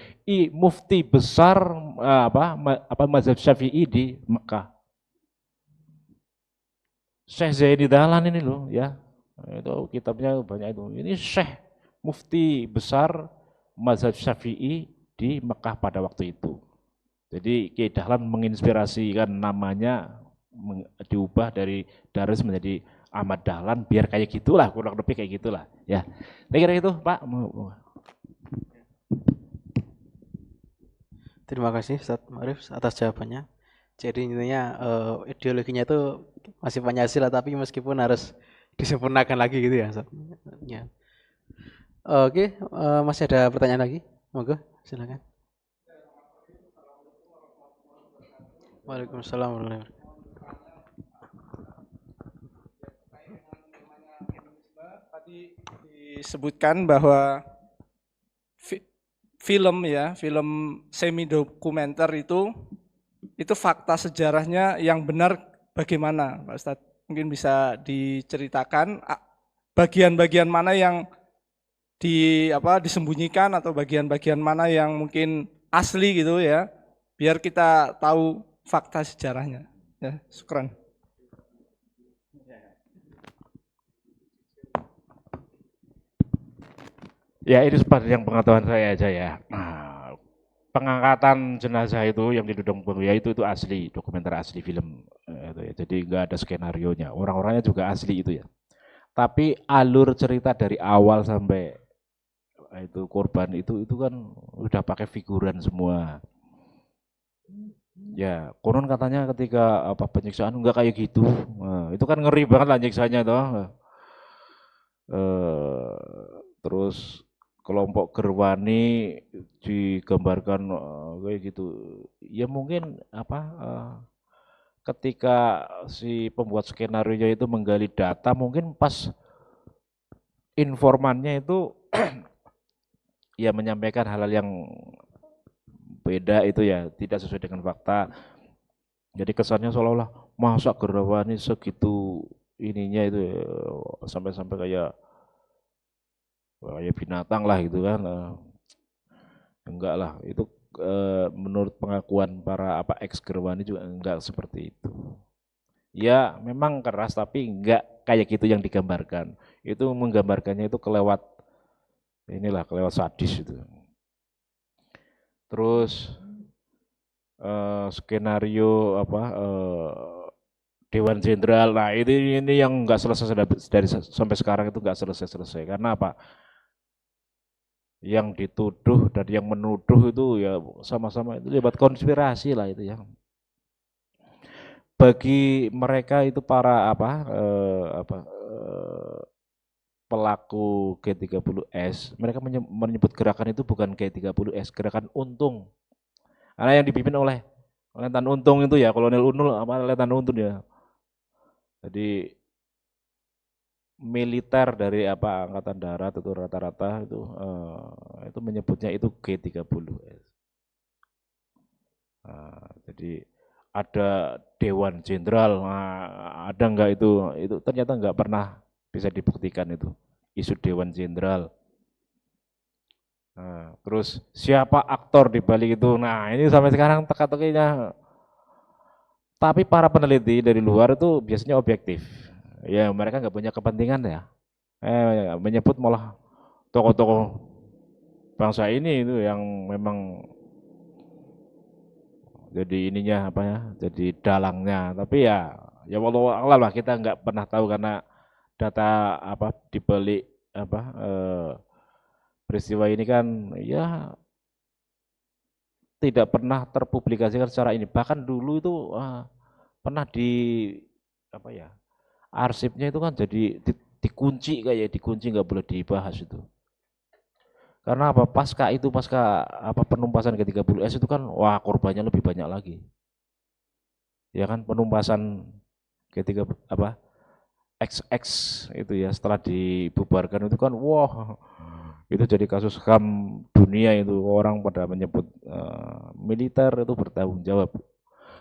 S2: Mufti besar mazhab Syafi'i di Mekah. Syekh Zaini Dahlan ini loh ya. Itu kitabnya banyak itu. Ini Syekh Mufti besar mazhab Syafi'i di Mekah pada waktu itu. Jadi Kiai Dahlan menginspirasikan namanya diubah dari Darwis menjadi Ahmad Dahlan, biar kayak gitulah, kurang lebih kayak gitulah ya. Kira-kira itu Pak.
S1: Terima kasih Ustaz Ma'arif atas jawabannya. Jadi intinya ideologinya itu masih Pancasila, tapi meskipun harus disempurnakan lagi gitu ya Ustaz. Ya. Oke, masih ada pertanyaan lagi? Monggo, silakan. Waalaikumsalam warahmatullahi wabarakatuh.
S4: Tadi disebutkan bahwa film semi dokumenter itu fakta sejarahnya yang benar bagaimana, Pak Ustadz? Mungkin bisa diceritakan bagian-bagian mana yang disembunyikan atau bagian-bagian mana yang mungkin asli gitu ya, biar kita tahu fakta sejarahnya. Ya, syukran.
S2: Ya ini seperti yang pengetahuan saya aja ya. Nah, pengangkatan jenazah itu yang di Dudung Buaya itu asli, dokumenter asli film. Itu ya. Jadi nggak ada skenarionya. Orang-orangnya juga asli itu ya. Tapi alur cerita dari awal sampai itu korban itu kan udah pakai figuran semua. Ya, konon katanya ketika penyiksaan enggak kayak gitu. Nah, itu kan ngeri banget lah nyiksanya toh. Terus kelompok Gerwani digambarkan kayak gitu. Ya mungkin ketika si pembuat skenario nya itu menggali data, mungkin pas informannya itu ya menyampaikan hal-hal yang beda itu ya, tidak sesuai dengan fakta. Jadi kesannya seolah-olah masa Gerwani segitu ininya itu ya, sampai-sampai kayak binatang lah gitu kan. Enggak lah, itu menurut pengakuan para ex Gerwani juga enggak seperti itu. Ya memang keras tapi enggak kayak gitu yang digambarkan. Itu menggambarkannya itu kelewat sadis itu. Terus skenario Dewan Jenderal. Nah, ini yang enggak selesai dari sampai sekarang itu enggak selesai. Karena apa? Yang dituduh dan yang menuduh itu ya sama-sama itu lewat konspirasi lah itu ya. Bagi mereka itu para pelaku G30S, mereka menyebut gerakan itu bukan G30S, gerakan Untung. Karena yang dipimpin oleh Letnan Untung itu ya, Kolonel Unul Letnan Untung ya. Jadi militer dari angkatan darat itu rata-rata itu menyebutnya itu G30S. Nah, jadi ada Dewan Jenderal, ada enggak itu ternyata enggak pernah bisa dibuktikan itu isu Dewan Jenderal. Nah, terus siapa aktor di balik itu? Nah, ini sampai sekarang teka-tekinya. Tapi para peneliti dari luar itu biasanya objektif. Ya, mereka nggak punya kepentingan ya. Menyebut malah tokoh-tokoh bangsa ini itu yang memang jadi ininya jadi dalangnya. Tapi ya wallahu a'lam lah, kita nggak pernah tahu karena data di balik peristiwa ini kan ya tidak pernah terpublikasikan secara ini. Bahkan dulu itu pernah di arsipnya itu kan jadi dikunci nggak boleh dibahas itu. Karena pasca penumpasan G30S itu kan korbannya lebih banyak lagi. Ya kan penumpasan G3 XX itu ya setelah dibubarkan itu kan itu jadi kasus HAM dunia itu, orang pada menyebut militer itu bertanggung jawab.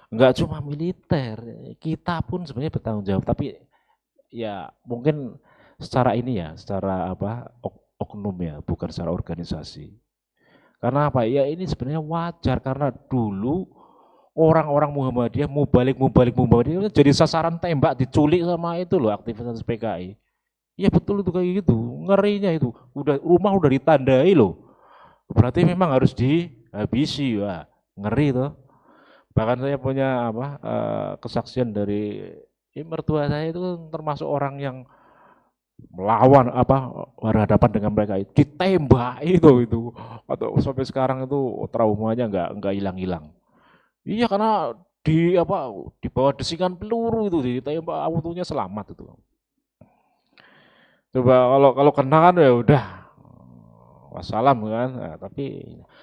S2: Enggak cuma militer, kita pun sebenarnya bertanggung jawab, tapi ya mungkin secara oknum ya, bukan secara organisasi. Karena ya ini sebenarnya wajar karena dulu orang-orang Muhammadiyah mubalik jadi sasaran tembak, diculik sama itu loh aktivitas PKI. Ya betul itu kayak gitu, ngerinya itu. Rumah udah ditandai loh. Berarti memang harus dihabisi, ngeri tuh. Bahkan saya punya kesaksian dari mertua saya itu termasuk orang yang melawan berhadapan dengan mereka itu ditembak itu atau sampai sekarang itu traumanya nggak hilang-hilang. Iya karena di bawah desikan peluru itu ditembak, untungnya selamat itu. Coba kalau kena kan ya udah wassalam kan.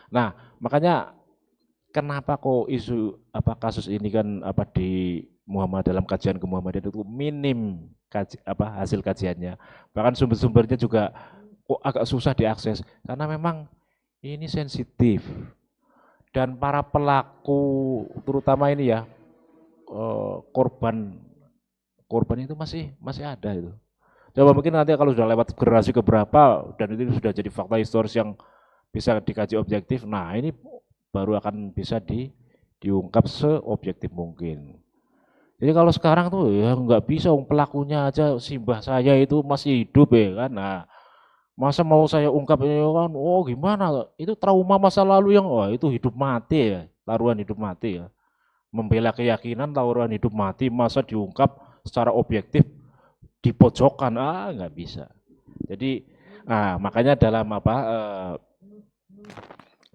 S2: Nah, makanya kenapa kok isu kasus ini kan di dalam kajian ke Muhammadiyah itu minim hasil kajiannya. Bahkan sumber-sumbernya juga kok agak susah diakses karena memang ini sensitif. Dan para pelaku terutama ini korban itu masih ada itu. Coba mungkin nanti kalau sudah lewat generasi keberapa dan itu sudah jadi fakta historis yang bisa dikaji objektif, nah ini baru akan bisa diungkap seobjektif mungkin. Jadi kalau sekarang tuh ya nggak bisa, pelakunya aja simbah saya itu masih hidup ya kan. Nah, masa mau saya ungkap ini kan, oh gimana? Itu trauma masa lalu yang, wah itu hidup mati ya, taruhan hidup mati ya. Membela keyakinan taruhan hidup mati, masa diungkap secara objektif di pojokan, nggak bisa. Jadi, makanya dalam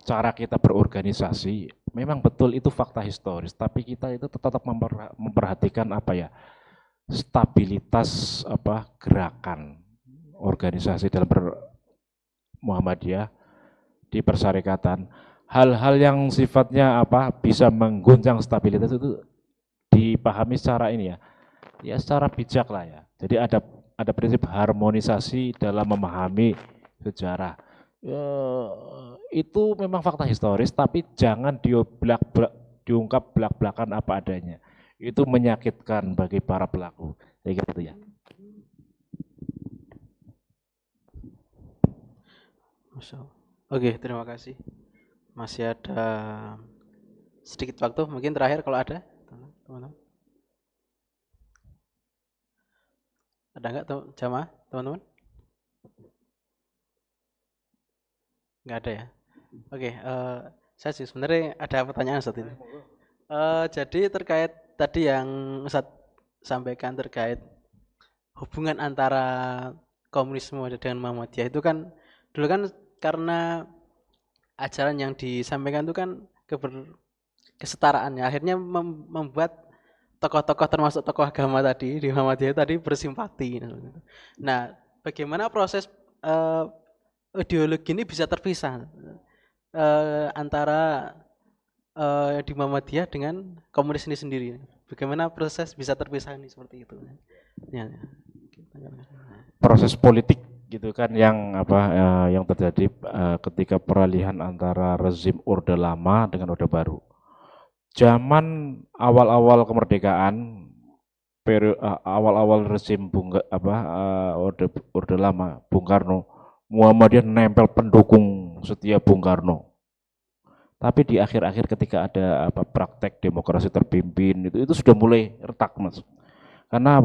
S2: cara kita berorganisasi, memang betul itu fakta historis, tapi kita itu tetap memperhatikan stabilitas gerakan organisasi dalam Muhammadiyah di persyarikatan. Hal-hal yang sifatnya bisa mengguncang stabilitas itu dipahami secara ini ya secara bijak lah ya. Jadi ada prinsip harmonisasi dalam memahami sejarah. Itu memang fakta historis, tapi jangan diungkap belak-belakan apa adanya. Itu menyakitkan bagi para pelaku. Kayak gitu ya.
S1: Oke, terima kasih. Masih ada sedikit waktu, mungkin terakhir kalau ada, teman-teman. Ada nggak jamaah, teman-teman? Nggak ada ya? Oke, saya sih sebenarnya ada pertanyaan saat ini. Jadi terkait tadi yang Ustadz sampaikan terkait hubungan antara komunisme dengan Muhammadiyah itu kan dulu kan karena ajaran yang disampaikan itu kan kesetaraannya akhirnya membuat tokoh-tokoh termasuk tokoh agama tadi di Muhammadiyah tadi bersimpati. Nah, bagaimana proses ideologi ini bisa terpisah antara di Muhammadiyah dengan komunis ini sendiri? Bagaimana proses bisa terpisah ini seperti itu? Ya.
S2: Proses politik gitu kan yang yang terjadi ketika peralihan antara rezim Orde Lama dengan Orde Baru. Zaman awal-awal kemerdekaan, awal-awal rezim Orde Lama, Bung Karno, Muhammadiyah nempel pendukung setia Bung Karno. Tapi di akhir-akhir ketika ada praktek demokrasi terpimpin itu sudah mulai retak, Mas. Karena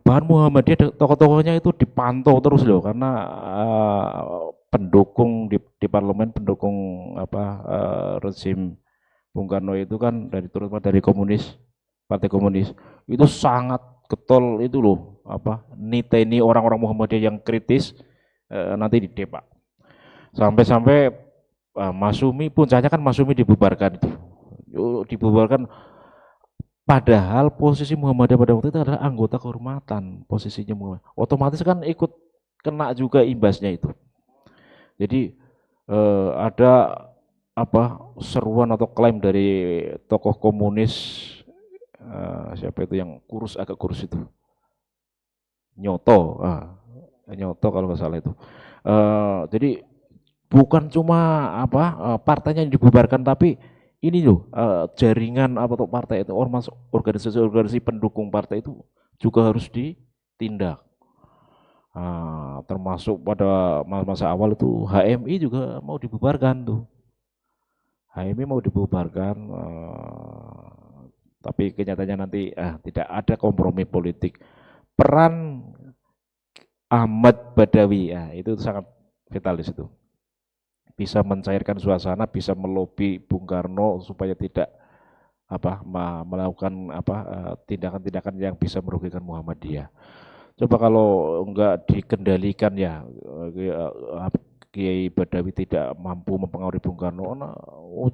S2: bahan Muhammadiyah tokoh-tokohnya itu dipantau terus loh, karena pendukung di parlemen, pendukung rezim Bung Karno itu kan terutama dari komunis, partai komunis itu sangat getol itu loh, niteni orang-orang Muhammadiyah yang kritis nanti didepak. Sampai-sampai Masyumi, puncaknya kan Masyumi dibubarkan itu, dibubarkan. Padahal posisi Muhammadiyah pada waktu itu adalah anggota kehormatan, posisinya Muhammadiyah. Otomatis kan ikut kena juga imbasnya itu. Jadi ada seruan atau klaim dari tokoh komunis, siapa itu yang agak kurus itu, Nyoto kalau nggak salah itu. Jadi bukan cuma partainya yang dibubarkan, tapi ini loh jaringan atau partai itu, organisasi pendukung partai itu juga harus ditindak. Termasuk pada masa awal itu HMI juga mau dibubarkan tuh. HMI mau dibubarkan, tapi kenyataannya nanti tidak ada kompromi politik. Peran Ahmad Badawi itu sangat vital di situ. Bisa mencairkan suasana, bisa melobi Bung Karno supaya tidak melakukan tindakan-tindakan yang bisa merugikan Muhammadiyah. Coba kalau enggak dikendalikan ya, Kiai Badawi tidak mampu mempengaruhi Bung Karno,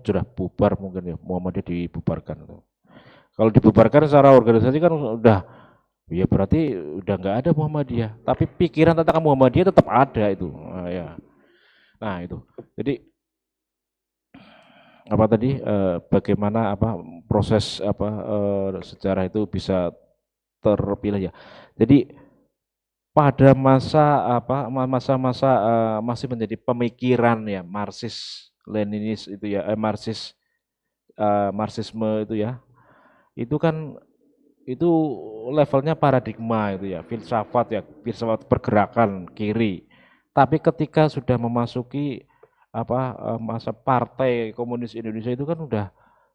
S2: sudah bubar mungkin ya, Muhammadiyah dibubarkan. Kalau dibubarkan secara organisasi kan udah, ya berarti udah enggak ada Muhammadiyah. Tapi pikiran tentang Muhammadiyah tetap ada itu. Nah itu, jadi bagaimana proses sejarah itu bisa terpilah ya. Jadi pada masa-masa masih menjadi pemikiran ya Marxis Leninis itu ya, Marxisme itu ya, itu kan itu levelnya paradigma itu ya, filsafat pergerakan kiri. Tapi ketika sudah memasuki masa Partai Komunis Indonesia itu kan udah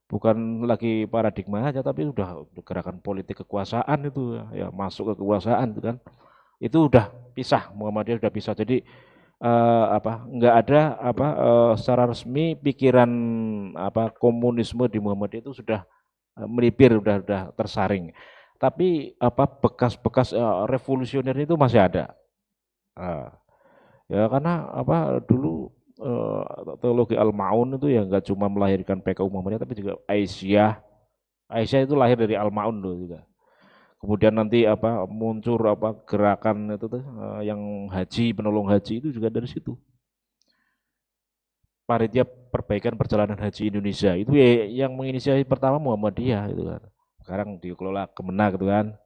S2: bukan lagi paradigma aja, tapi udah gerakan politik kekuasaan itu ya, masuk ke kekuasaan itu kan. Itu udah pisah, Muhammadiyah udah pisah. Jadi nggak ada secara resmi pikiran komunisme di Muhammadiyah itu sudah melipir, udah tersaring. Tapi bekas-bekas revolusioner itu masih ada. Ya karena dulu teologi Al-Ma'un itu ya nggak cuma melahirkan PKU Muhammadiyah, tapi juga Aisyah. Aisyah itu lahir dari Al-Ma'un loh juga. Kemudian nanti muncul gerakan itu tuh yang haji, penolong haji itu juga dari situ. Panitia Perbaikan Perjalanan Haji Indonesia itu ya, yang menginisiasi pertama Muhammadiyah itu kan. Sekarang dikelola Kemenak gitu kan.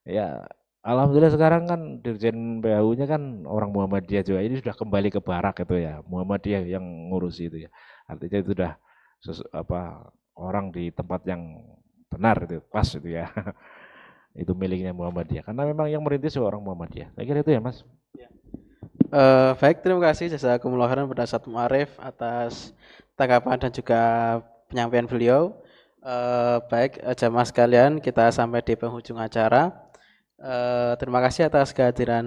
S2: Ya alhamdulillah sekarang kan Dirjen PHU-nya kan orang Muhammadiyah juga. Ini sudah kembali ke barak itu ya. Muhammadiyah yang ngurus itu ya. Artinya itu sudah orang di tempat yang benar itu, pas itu ya. Itu miliknya Muhammadiyah. Karena memang yang merintis orang Muhammadiyah. Saya kira itu ya Mas.
S1: Baik, terima kasih jazakumullah khairan pada Ustaz Mu'arif atas tanggapan dan juga penyampaian beliau. Baik, jamaah sekalian, kita sampai di penghujung acara. Terima kasih atas kehadiran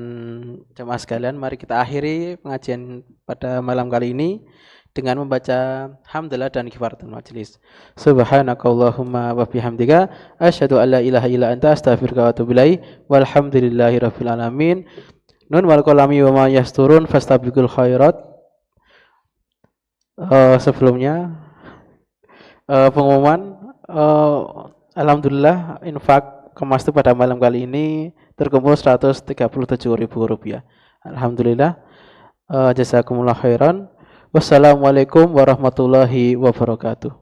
S1: jamaah sekalian. Mari kita akhiri pengajian pada malam kali ini dengan membaca hamdalah dan kifaratul majelis. Subhanakallahumma wa bihamdika asyhadu an la ilaha illa anta astaghfiruka wa atubu ilaik. Walhamdulillahirabbil alamin. Nun wal qalami wa ma yasturun fastabiqul khairat. Sebelumnya pengumuman alhamdulillah infak kemas pada malam kali ini terkumpul Rp137.000. Alhamdulillah. Jazakumullah khairan. Wassalamualaikum warahmatullahi wabarakatuh.